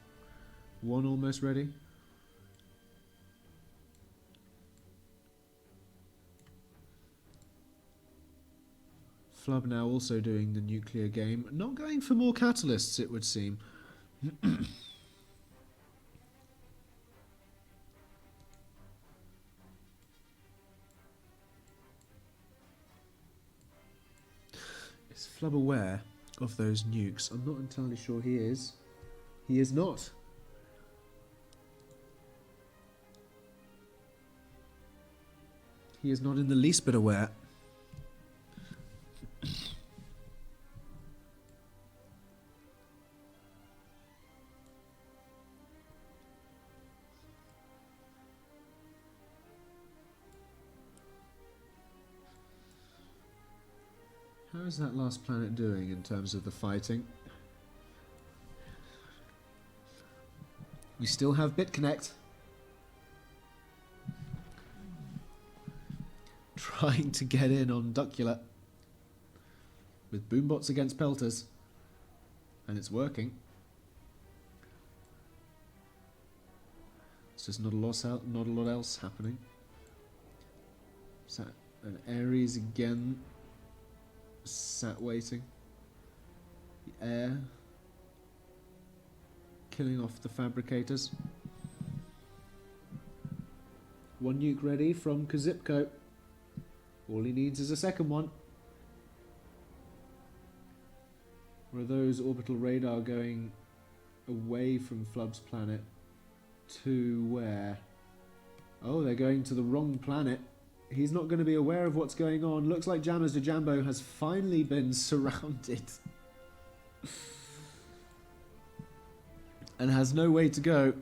Speaker 1: One almost ready. Flub now also doing the nuclear game. Not going for more catalysts, it would seem. Is Flub aware of those nukes? I'm not entirely sure he is. He is not. He is not in the least bit aware. How is that last planet doing in terms of the fighting? We still have BitConnect. trying to get in on Duckula with boombots against pelters, and it's working. It's just not a lot else happening. And Ares again sat waiting. The air killing off the fabricators. One nuke ready from Kazipko. All he needs is a second one. Or are those orbital radar going away from Flub's planet to where? Oh, they're going to the wrong planet. He's not going to be aware of what's going on. Looks like Jammers de Jambo has finally been surrounded. And has no way to go.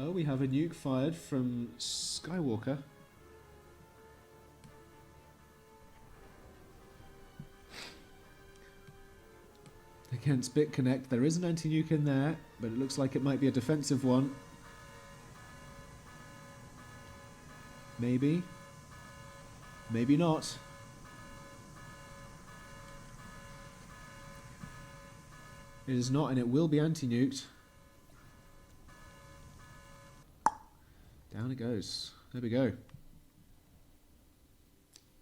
Speaker 1: Oh, we have a nuke fired from Skywalker. Against BitConnect, there is an anti-nuke in there, but it looks like it might be a defensive one. Maybe. Maybe not. It is not, and it will be anti-nuked. Down it goes. There we go.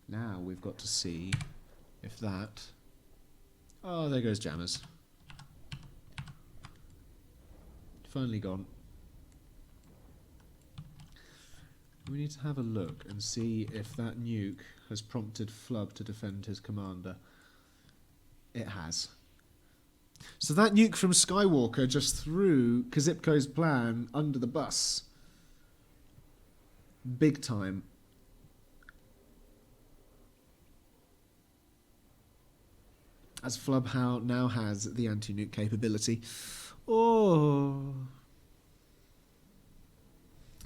Speaker 1: Now we've got to see if that... Oh, there goes Jammers. Finally gone. We need to have a look and see if that nuke has prompted Flub to defend his commander. It has. So that nuke from Skywalker just threw Kazipko's plan under the bus. Big time. As Flub now has the anti-nuke capability. Oh.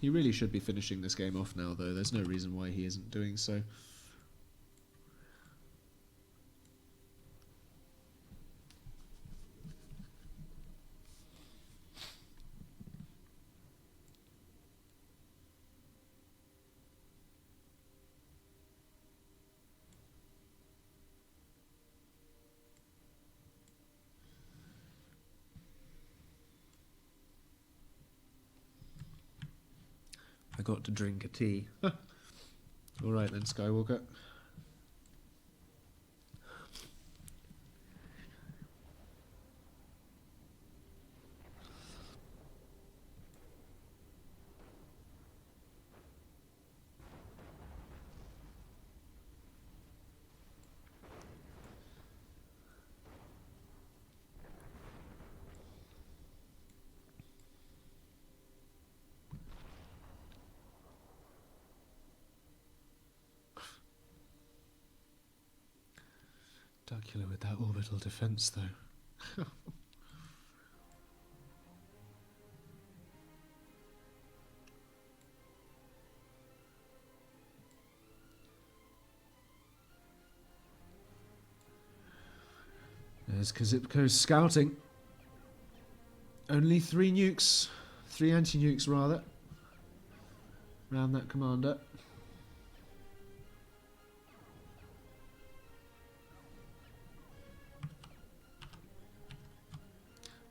Speaker 1: He really should be finishing this game off now, though. There's no reason why he isn't doing so. I got to drink a tea. Alright then, Skywalker. Duckula with that orbital defense, though. There's Kazipko scouting. Only 3 nukes. 3 anti-nukes, rather. Around that commander.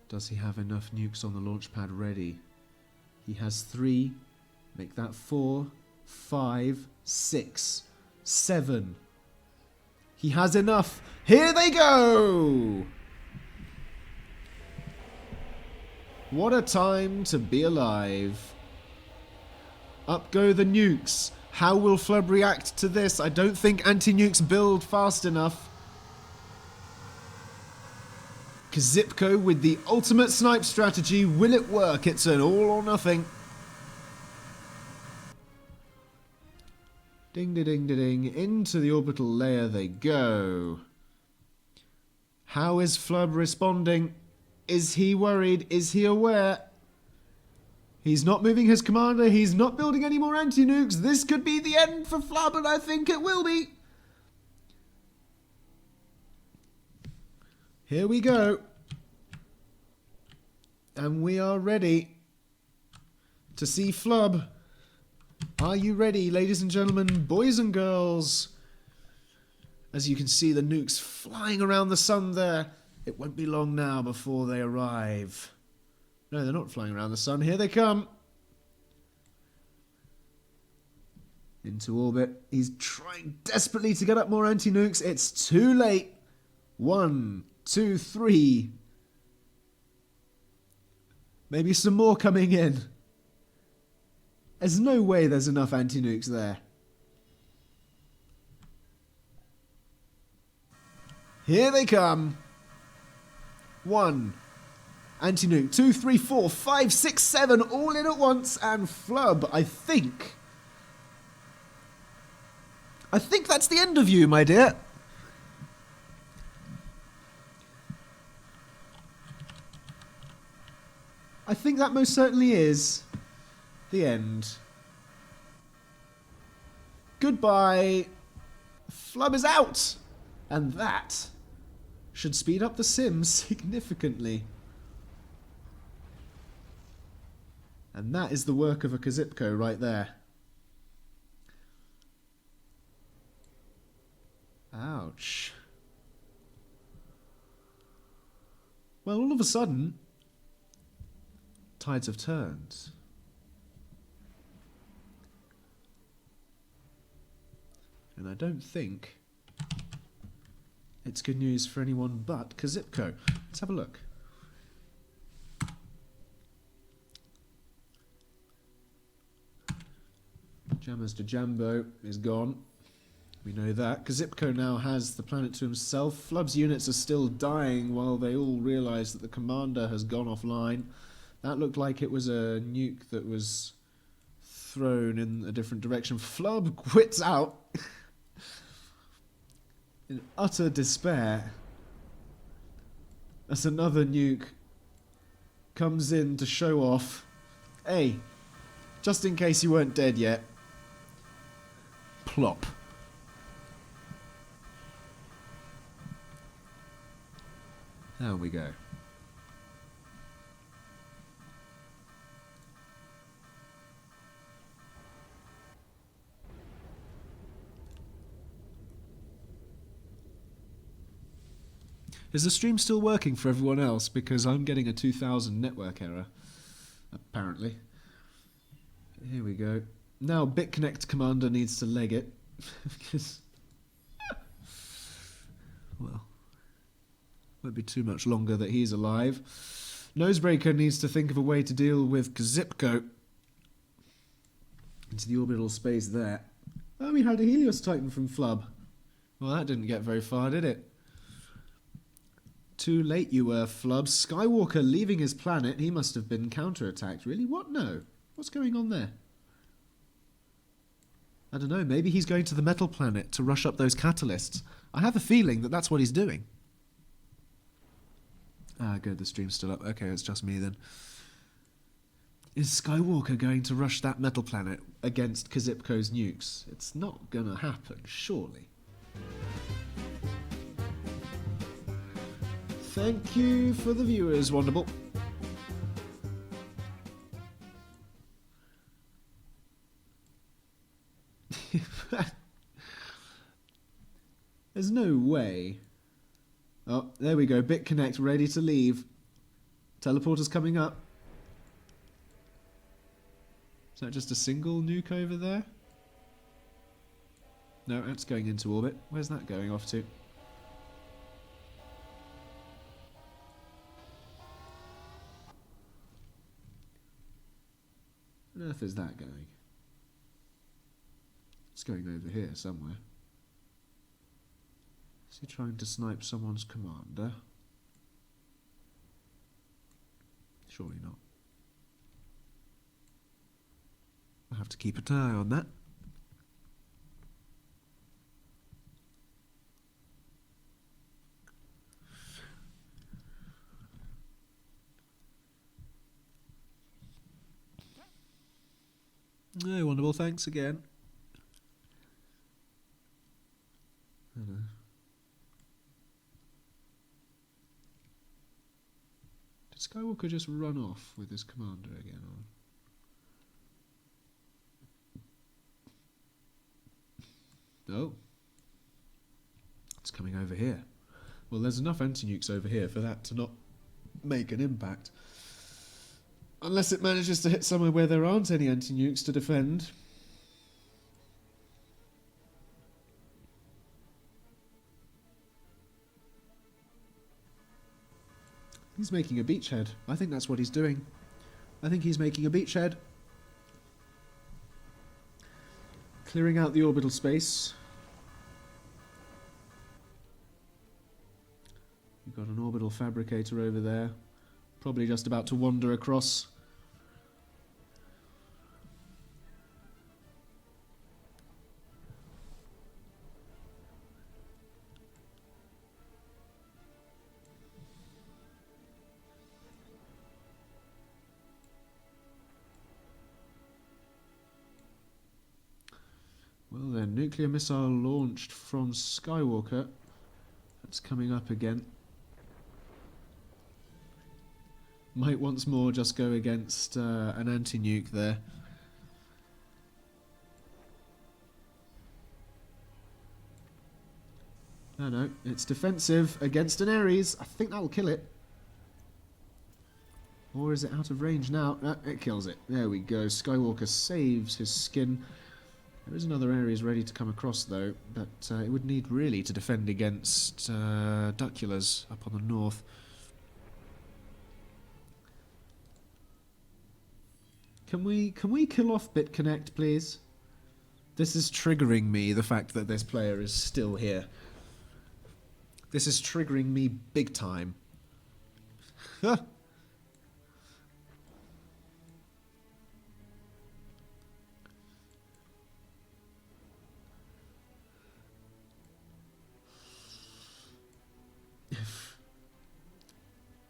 Speaker 1: Does he have enough nukes on the launch pad ready? He has 3. Make that 4, 5, 6, 7. He has enough. Here they go! What a time to be alive. Up go the nukes. How will Flub react to this? I don't think anti-nukes build fast enough. Kazipko with the ultimate snipe strategy. Will it work? It's an all or nothing. Ding da ding da ding. Into the orbital layer they go. How is Flub responding? Is he worried? Is he aware? He's not moving his commander. He's not building any more anti-nukes. This could be the end for Flub, and I think it will be. Here we go. And we are ready to see Flub. Are you ready, ladies and gentlemen, boys and girls? As you can see, the nukes flying around the sun there. It won't be long now before they arrive. No, they're not flying around the sun. Here they come. Into orbit. He's trying desperately to get up more anti-nukes. It's too late. 1, 2, 3. Maybe some more coming in. There's no way there's enough anti-nukes there. Here they come. 1. Anti-nuke. 2, 3, 4, 5, 6, 7. All in at once. And Flub, I think that's the end of you, my dear. I think that most certainly is the end. Goodbye. Flub is out. And that should speed up the sim significantly. And that is the work of a Kazipko right there. Ouch. Well, all of a sudden, tides have turned. And I don't think it's good news for anyone but Kazipko. Let's have a look. Jammers to Jambo is gone. We know that. Kazipko now has the planet to himself. Flub's units are still dying while they all realise that the commander has gone offline. That looked like it was a nuke that was thrown in a different direction. Flub quits out in utter despair as another nuke comes in to show off. Hey, just in case you weren't dead yet. Plop. There we go. Is the stream still working for everyone else? Because I'm getting a 2000 network error, apparently. Here we go. Now BitConnect commander needs to leg it. Because, well, won't be too much longer that he's alive. Nosebreaker needs to think of a way to deal with Kazipko. Into the orbital space there. Oh, we had a Helios Titan from Flub. Well, that didn't get very far, did it? Too late you were, Flub. Skywalker leaving his planet. He must have been counterattacked. Really? What? No. What's going on there? I don't know. Maybe he's going to the metal planet to rush up those catalysts. I have a feeling that that's what he's doing. Ah, good. The stream's still up. Okay, it's just me then. Is Skywalker going to rush that metal planet against Kazipko's nukes? It's not gonna happen, surely. Thank you for the viewers, Wonderful. There's no way. Oh, there we go. BitConnect ready to leave. Teleporter's coming up. Is that just a single nuke over there? No, that's going into orbit. Where's that going off to? Where on earth is that going? It's going over here somewhere. Is he trying to snipe someone's commander? Surely not. I'll have to keep an eye on that. No, wonderful, thanks again. Hello. Did Skywalker just run off with his commander again? Or... No. It's coming over here. Well, there's enough anti-nukes over here for that to not make an impact. Unless it manages to hit somewhere where there aren't any anti-nukes to defend. He's making a beachhead. I think that's what he's doing. I think he's making a beachhead. Clearing out the orbital space. We've got an orbital fabricator over there. Probably just about to wander across. Well then, nuclear missile launched from Skywalker. That's coming up again. Might once more just go against an anti-nuke there. No, it's defensive against an Ares. I think that'll kill it. Or is it out of range now? No, it kills it. There we go. Skywalker saves his skin. There is another Ares ready to come across though, but it would need really to defend against Duculars up on the north. Can we kill off BitConnect, please? This is triggering me, the fact that this player is still here. This is triggering me big time.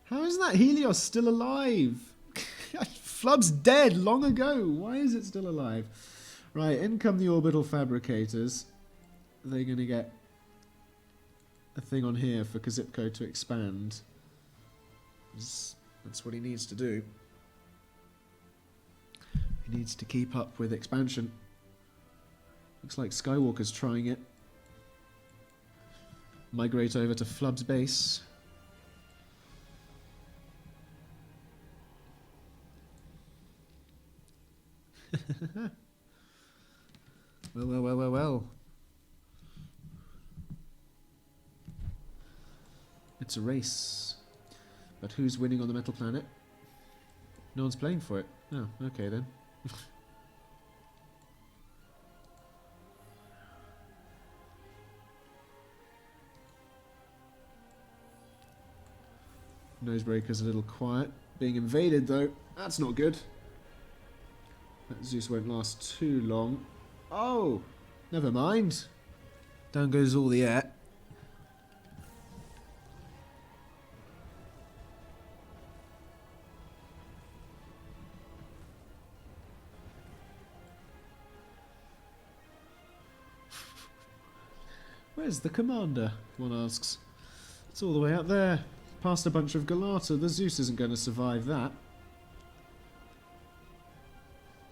Speaker 1: How is that Helios still alive? Flub's dead long ago. Why is it still alive? Right, in come the orbital fabricators. They're going to get a thing on here for Kazipko to expand. That's what he needs to do. He needs to keep up with expansion. Looks like Skywalker's trying it. Migrate over to Flub's base. Well. It's a race. But who's winning on the metal planet? No one's playing for it. Oh, okay then. Nosebreaker's a little quiet. Being invaded though, that's not good. That Zeus won't last too long. Oh! Never mind. Down goes all the air. Where's the commander? One asks. It's all the way up there. Past a bunch of Galata. The Zeus isn't going to survive that.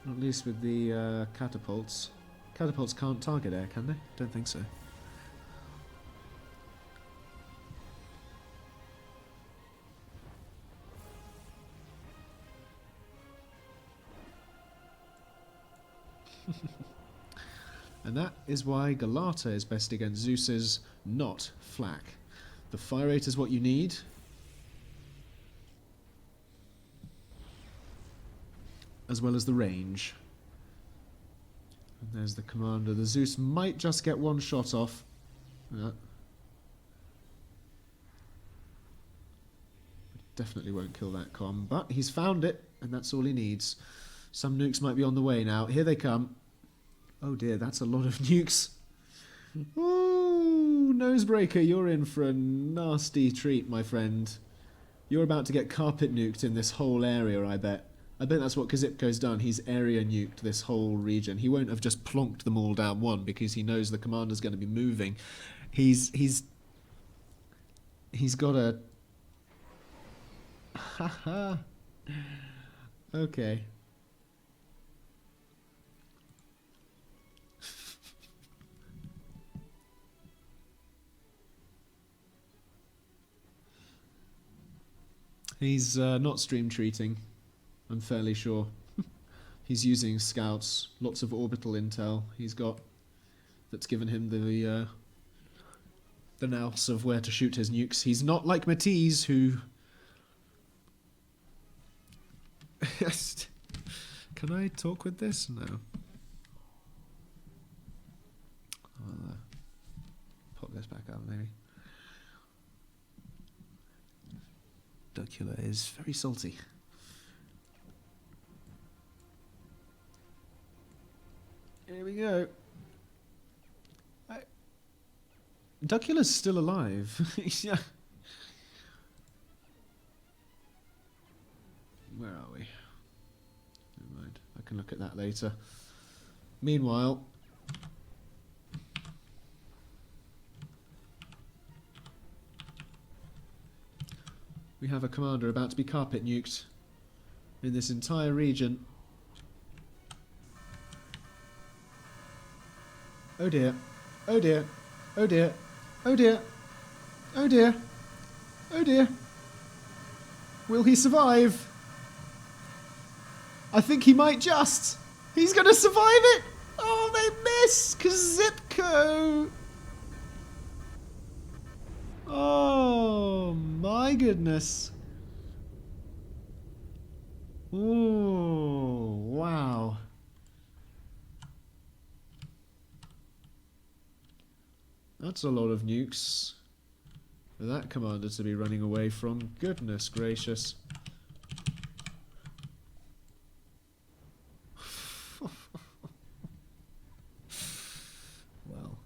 Speaker 1: Not at least with the catapults. Catapults can't target air, can they? Don't think so. And that is why Galata is best against Zeus's, not flak. The fire rate is what you need. As well as the range. And there's the commander. The Zeus might just get one shot off. Yeah. Definitely won't kill that comm, but he's found it, and that's all he needs. Some nukes might be on the way now. Here they come. Oh dear, that's a lot of nukes. Ooh, Nosebreaker, you're in for a nasty treat, my friend. You're about to get carpet nuked in this whole area, I bet. I bet that's what Kazipko's done. He's area nuked this whole region. He won't have just plonked them all down one because he knows the commander's going to be moving. He's got a... Haha. Okay. He's not stream treating, I'm fairly sure. He's using scouts, lots of orbital intel he's got that's given him the nous of where to shoot his nukes. He's not like Matisse, who... Can I talk with this? No. I'll pop this back up, maybe. Duckula is very salty. Here we go. Duckula's still alive. Yeah. Where are we? Never mind. I can look at that later. Meanwhile, we have a commander about to be carpet nuked in this entire region. Oh dear. Oh dear. Oh dear. Oh dear. Oh dear. Oh dear. Will he survive? I think he might just. He's going to survive it. Oh, they miss. Kazipko. Oh, my goodness. Oh, wow. That's a lot of nukes for that commander to be running away from. Goodness gracious. Well.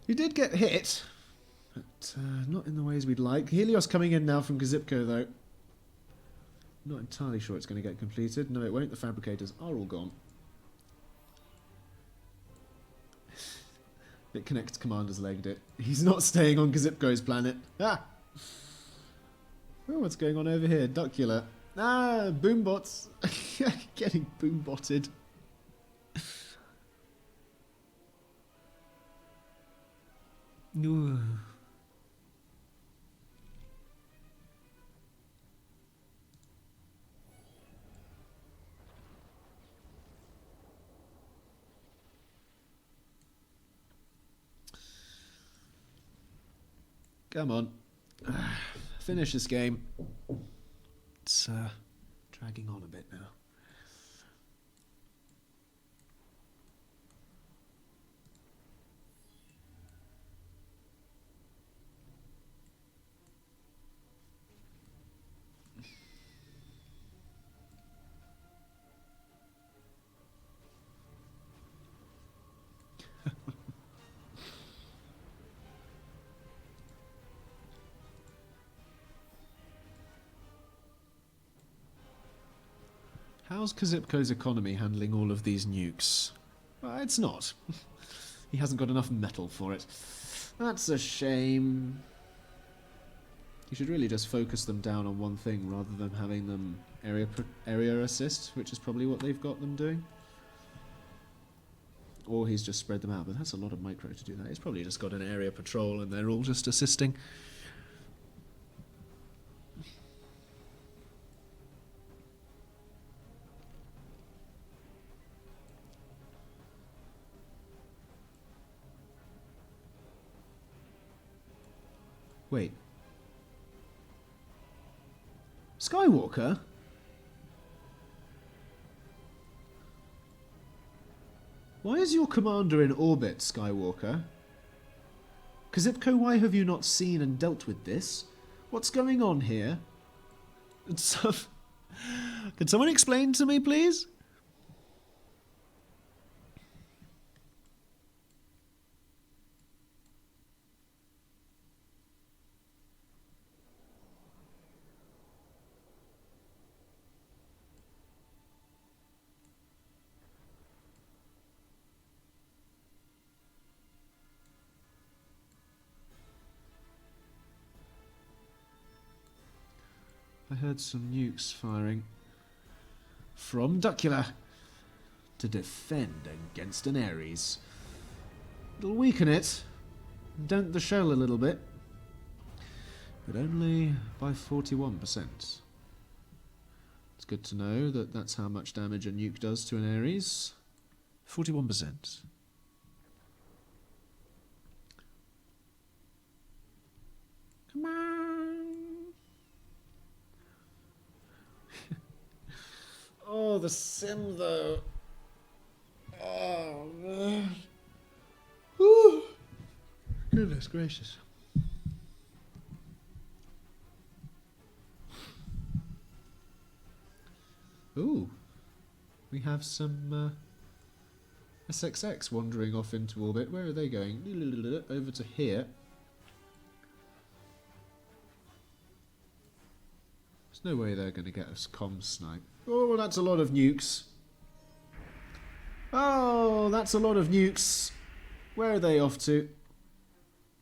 Speaker 1: He did get hit, but not in the ways we'd like. Helios coming in now from Kazipko, though. Not entirely sure it's going to get completed. No, it won't. The fabricators are all gone. It connects commander's legged it. He's not staying on Kazipko's planet. Ah! Oh, what's going on over here? Duckula. Ah, boombots. Getting boombotted. Ooh. Come on. Finish this game. It's dragging on a bit now. How's Kazipko's economy handling all of these nukes? Well, it's not. He hasn't got enough metal for it. That's a shame. You should really just focus them down on one thing rather than having them area assist, which is probably what they've got them doing. Or he's just spread them out, but that's a lot of micro to do that. He's probably just got an area patrol and they're all just assisting. Wait. Skywalker? Why is your commander in orbit, Skywalker? Kazipko, why have you not seen and dealt with this? What's going on here? Could someone explain to me, please? I heard some nukes firing from Duckula to defend against an Ares. It'll weaken it, dent the shell a little bit, but only by 41%. It's good to know that that's how much damage a nuke does to an Ares. 41%. Come on! Oh, the sim though. Oh, man. Whew. Goodness gracious. Ooh. We have some SXX wandering off into orbit. Where are they going? Over to here. There's no way they're going to get us comm snipe. Oh, that's a lot of nukes. Oh, that's a lot of nukes. Where are they off to?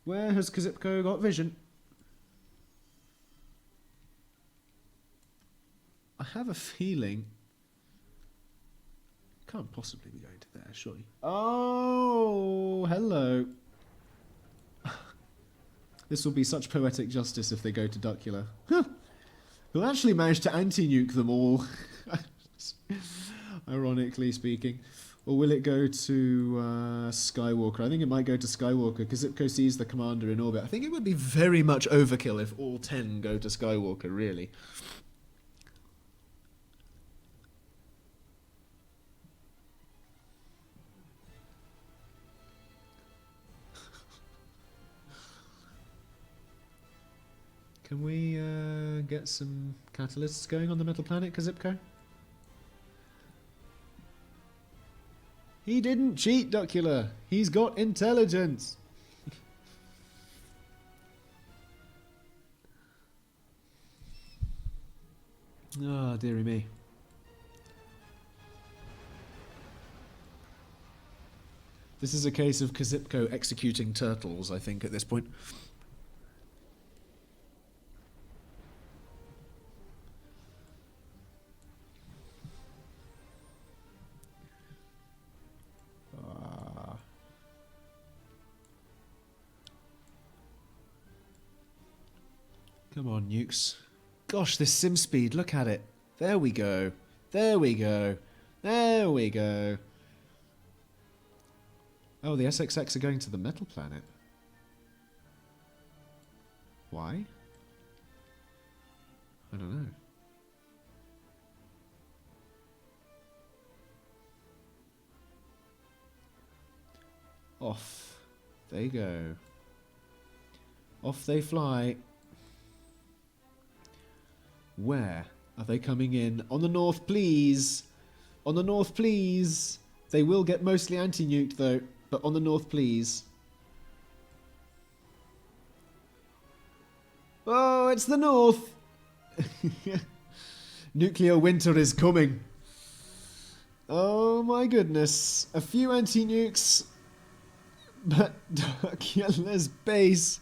Speaker 1: Where has Kazipko got vision? I have a feeling... Can't possibly be going to there, surely. Oh, hello. This will be such poetic justice if they go to Duckula. We'll actually manage to anti-nuke them all. Ironically speaking. Or will it go to Skywalker? I think it might go to Skywalker because Zipco sees the commander in orbit. I think it would be very much overkill if all 10 go to Skywalker, really. Can we get some catalysts going on the metal planet, Kazipko? He didn't cheat, Duckula. He's got intelligence. Ah, dearie me. This is a case of Kazipko executing turtles, I think, at this point. Come on, nukes. Gosh, this sim speed, look at it. There we go. There we go. There we go. Oh, the SXX are going to the metal planet. Why? I don't know. Off they go. Off they fly. Where are they coming in? On the north, please. On the north, please. They will get mostly anti-nuked, though. But on the north, please. Oh, it's the north. Nuclear winter is coming. Oh, my goodness. A few anti-nukes. But Dracula's base...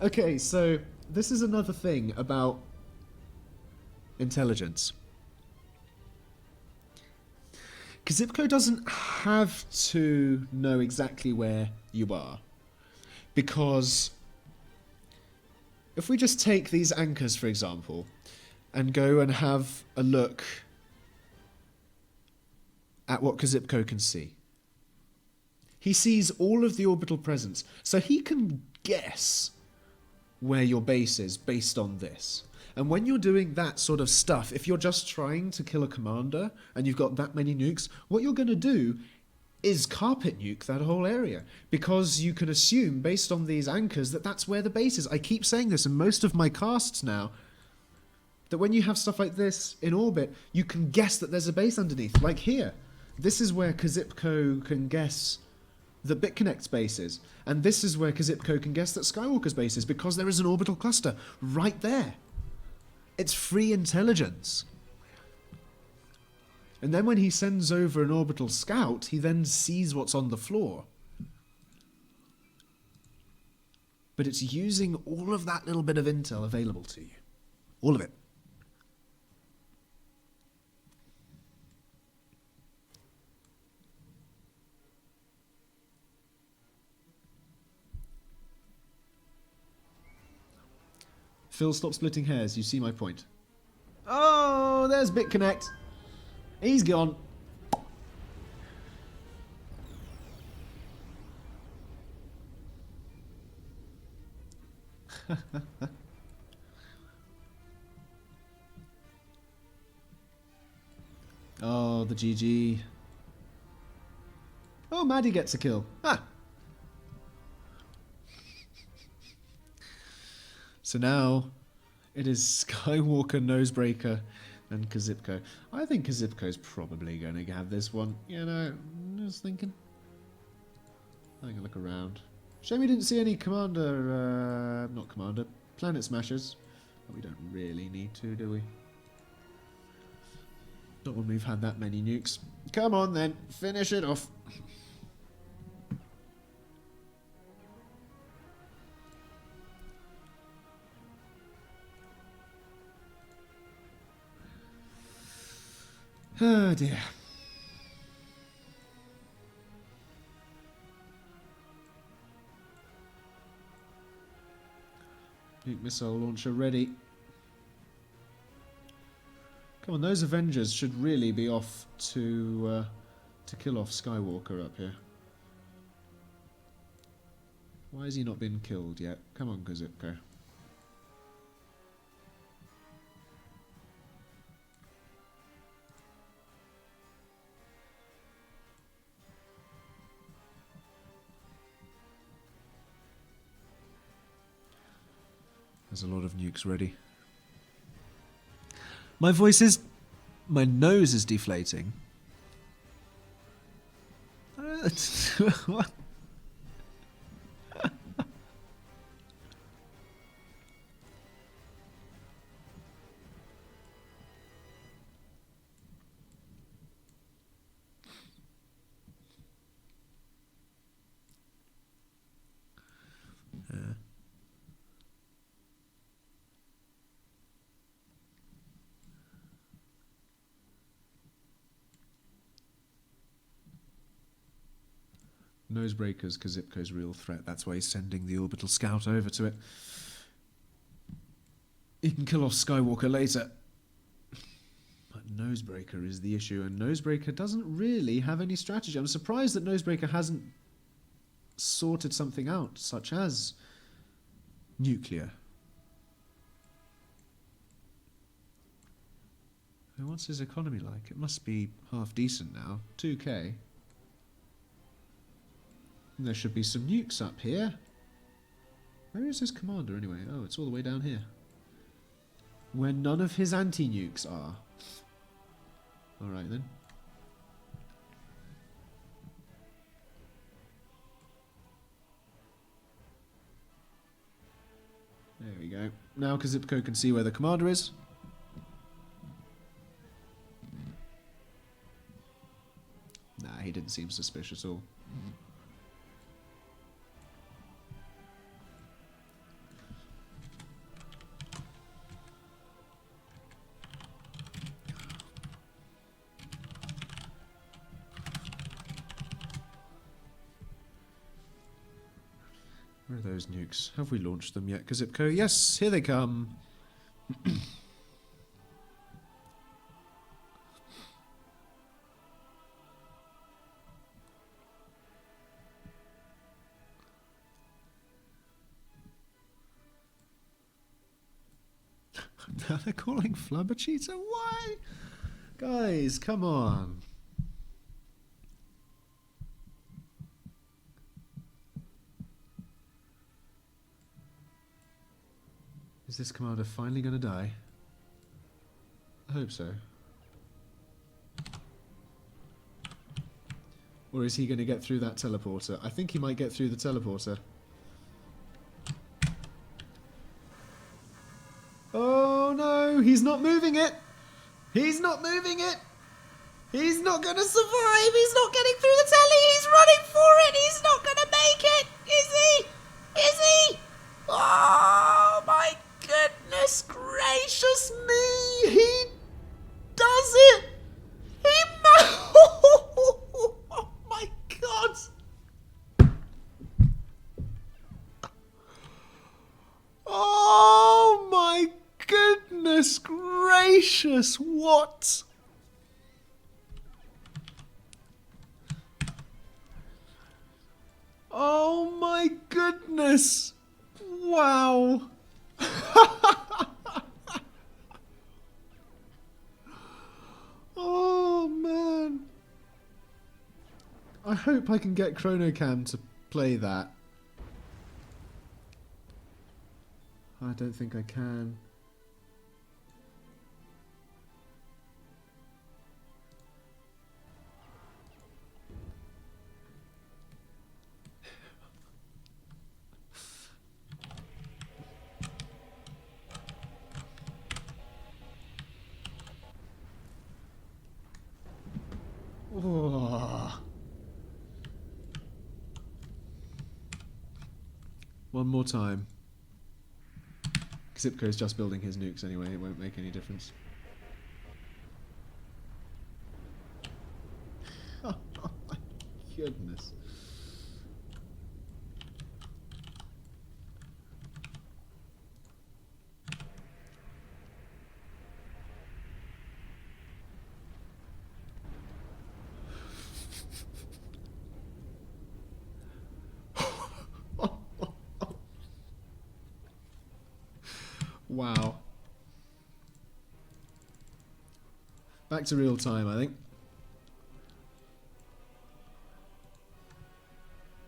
Speaker 1: Okay, so this is another thing about intelligence. Kazipko doesn't have to know exactly where you are. Because if we just take these anchors, for example, and go and have a look at what Kazipko can see. He sees all of the orbital presence, so he can guess where your base is based on this. And when you're doing that sort of stuff, if you're just trying to kill a commander and you've got that many nukes, what you're going to do is carpet nuke that whole area, because you can assume based on these anchors that that's where the base is. I keep saying this in most of my casts now, that when you have stuff like this in orbit, you can guess that there's a base underneath. Like here, this is where Kazipko can guess that BitConnect's base is. And this is where Kazipko can guess that Skywalker's base is, because there is an orbital cluster right there. It's free intelligence. And then when he sends over an orbital scout, he then sees what's on the floor. But it's using all of that little bit of intel available to you. All of it. Phil, stop splitting hairs. You see my point. Oh, there's BitConnect. He's gone. Oh, the GG. Oh, Maddie gets a kill. Ah. So now it is Skywalker, Nosebreaker, and Kazipko. I think Kazipko's probably going to have this one. You know, I was thinking. Having a look around. Shame we didn't see any Commander, not Commander, Planet Smashers. But we don't really need to, do we? Not when we've had that many nukes. Come on then, finish it off. Oh dear. Nuke missile launcher ready. Come on, those Avengers should really be off to kill off Skywalker up here. Why has he not been killed yet? Come on, Kazipko. There's a lot of nukes ready. My nose is deflating. What? Nosebreaker's Kazipko's real threat. That's why he's sending the orbital scout over to it. He can kill off Skywalker later. But Nosebreaker is the issue, and Nosebreaker doesn't really have any strategy. I'm surprised that Nosebreaker hasn't sorted something out, such as nuclear. What's his economy like? It must be half decent now. 2k. And there should be some nukes up here. Where is his commander anyway? Oh, it's all the way down here. Where none of his anti-nukes are. Alright then. There we go. Now Kazipko can see where the commander is. Nah, he didn't seem suspicious at all. Where are those nukes? Have we launched them yet, Kazipko? Yes, here they come. Now they're calling Flubber Cheetah? Why? Guys, come on. Is this commander finally going to die? I hope so. Or is he going to get through that teleporter? I think he might get through the teleporter. Oh no, he's not moving it! He's not moving it! He's not going to survive! He's not getting through the telly! He's running for it! He's not going to make it! Is he? Is he? gracious me! He does it! Oh my god! Oh my goodness gracious! What? Oh my goodness! Wow! Oh man! I hope I can get Chronocam to play that. I don't think I can. Oh. One more time. Xipko's just building his nukes anyway, it won't make any difference. Oh my goodness. Wow. Back to real time, I think.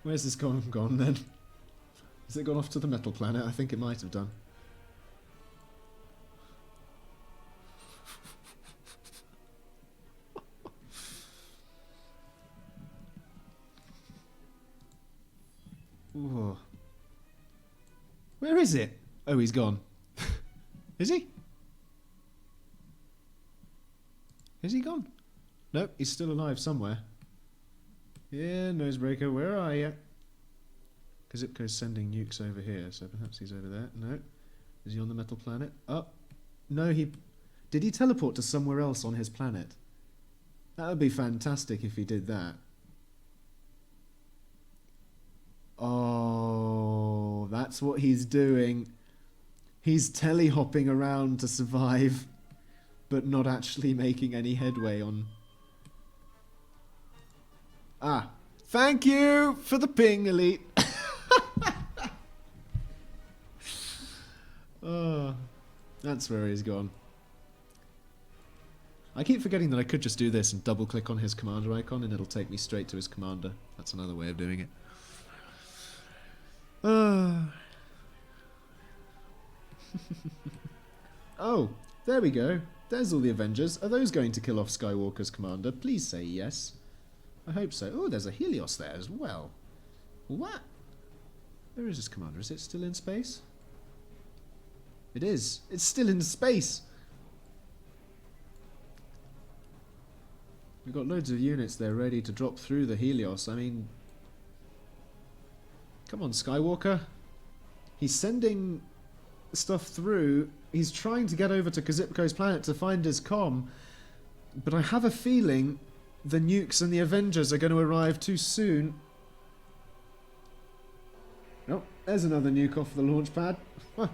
Speaker 1: Where's this gone then? Has it gone off to the metal planet? I think it might have done. Whoa. Where is it? Oh, he's gone. Is he? Is he gone? Nope, he's still alive somewhere. Yeah, Nosebreaker, where are you? Kazipko's sending nukes over here, so perhaps he's over there. No. Is he on the metal planet? Oh, no, did he teleport to somewhere else on his planet? That would be fantastic if he did that. Oh, that's what he's doing. He's telehopping around to survive, but not actually making any headway on... Ah, thank you for the ping, Elite. Oh, that's where he's gone. I keep forgetting that I could just do this and double click on his commander icon and it'll take me straight to his commander. That's another way of doing it. Oh, there we go. There's all the Avengers. Are those going to kill off Skywalker's commander? Please say yes. I hope so. Oh, there's a Helios there as well. What? Where is his commander? Is it still in space? It is. It's still in space. We've got loads of units there ready to drop through the Helios. I mean... Come on, Skywalker. He's sending stuff through. He's trying to get over to Kazipko's planet to find his comm. But I have a feeling the nukes and the Avengers are going to arrive too soon. Oh, there's another nuke off the launch pad. Huh.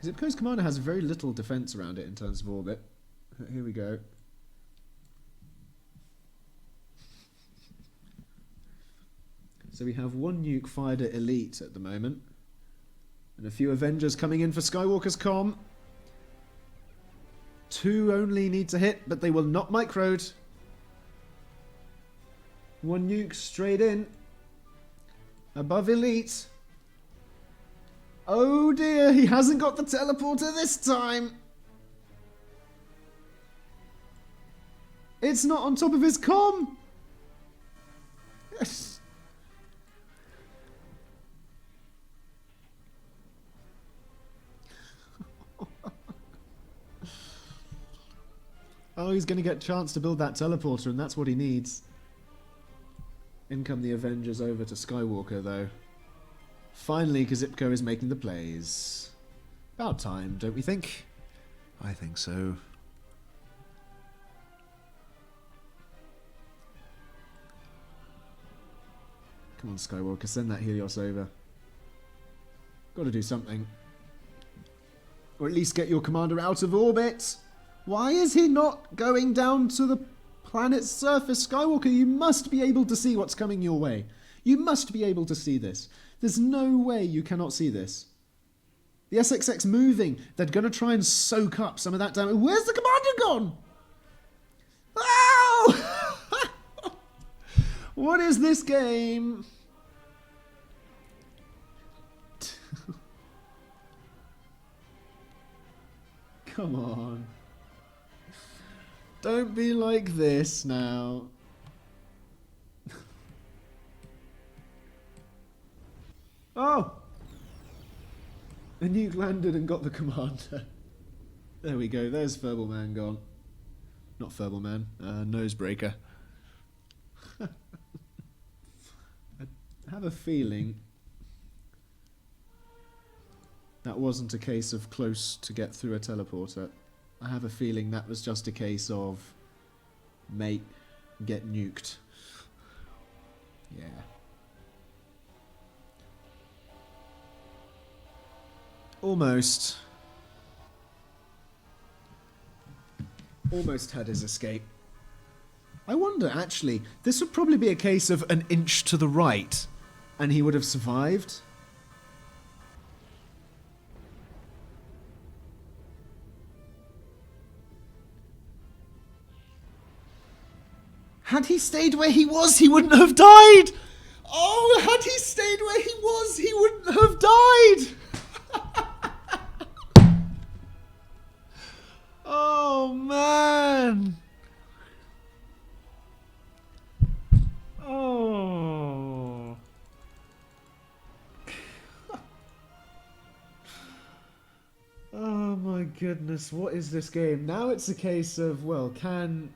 Speaker 1: Kazipko's commander has very little defense around it in terms of orbit. Here we go. So we have one nuke fired at Elite at the moment. And a few Avengers coming in for Skywalker's comm. 2 only need to hit, but they will not microed. 1 nuke straight in. Above Elite. Oh dear, he hasn't got the teleporter this time. It's not on top of his comm. Yes. Oh, he's going to get a chance to build that teleporter, and that's what he needs. In come the Avengers over to Skywalker, though. Finally, Kazipko is making the plays. About time, don't we think? I think so. Come on, Skywalker, send that Helios over. Got to do something. Or at least get your commander out of orbit. Why is he not going down to the planet's surface? Skywalker, you must be able to see what's coming your way. You must be able to see this. There's no way you cannot see this. The SXX moving. They're going to try and soak up some of that damage. Where's the commander gone? Oh! What is this game? Come on. Don't be like this now. Oh! A nuke landed and got the commander. There we go, there's Furball Man gone. Not Furball Man, Nosebreaker. I have a feeling that wasn't a case of close to get through a teleporter. I have a feeling that was just a case of mate, get nuked. Yeah. Almost. Almost had his escape. I wonder, actually, this would probably be a case of an inch to the right, and he would have survived. Had he stayed where he was, he wouldn't have died! Oh, had he stayed where he was, he wouldn't have died! Oh, man! Oh. Oh my goodness, what is this game? Now it's a case of, well, can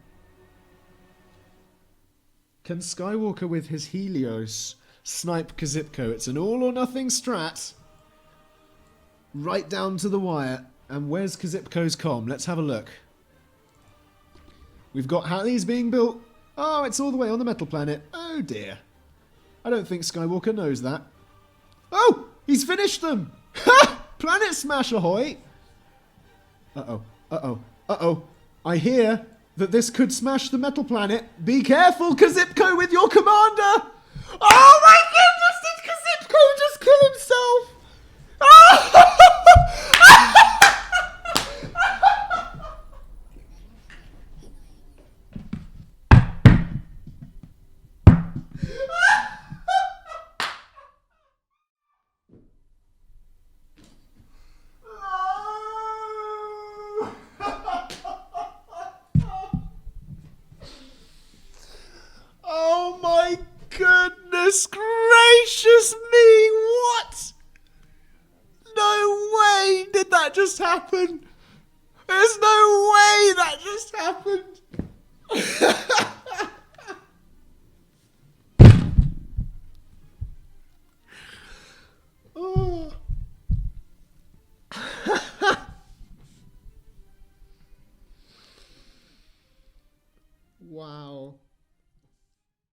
Speaker 1: Skywalker with his Helios snipe Kazipko? It's an all or nothing strat. Right down to the wire. And where's Kazipko's comm? Let's have a look. We've got Halleys being built. Oh, it's all the way on the metal planet. Oh dear. I don't think Skywalker knows that. Oh, he's finished them. Ha! Planet smash ahoy. Uh-oh, uh-oh, uh-oh. I hear that this could smash the metal planet. Be careful, Kazipko, with your commander. Oh my goodness, did Kazipko just kill himself? Oh! Oh my goodness gracious me! What? No way did that just happen! There's no way that just happened!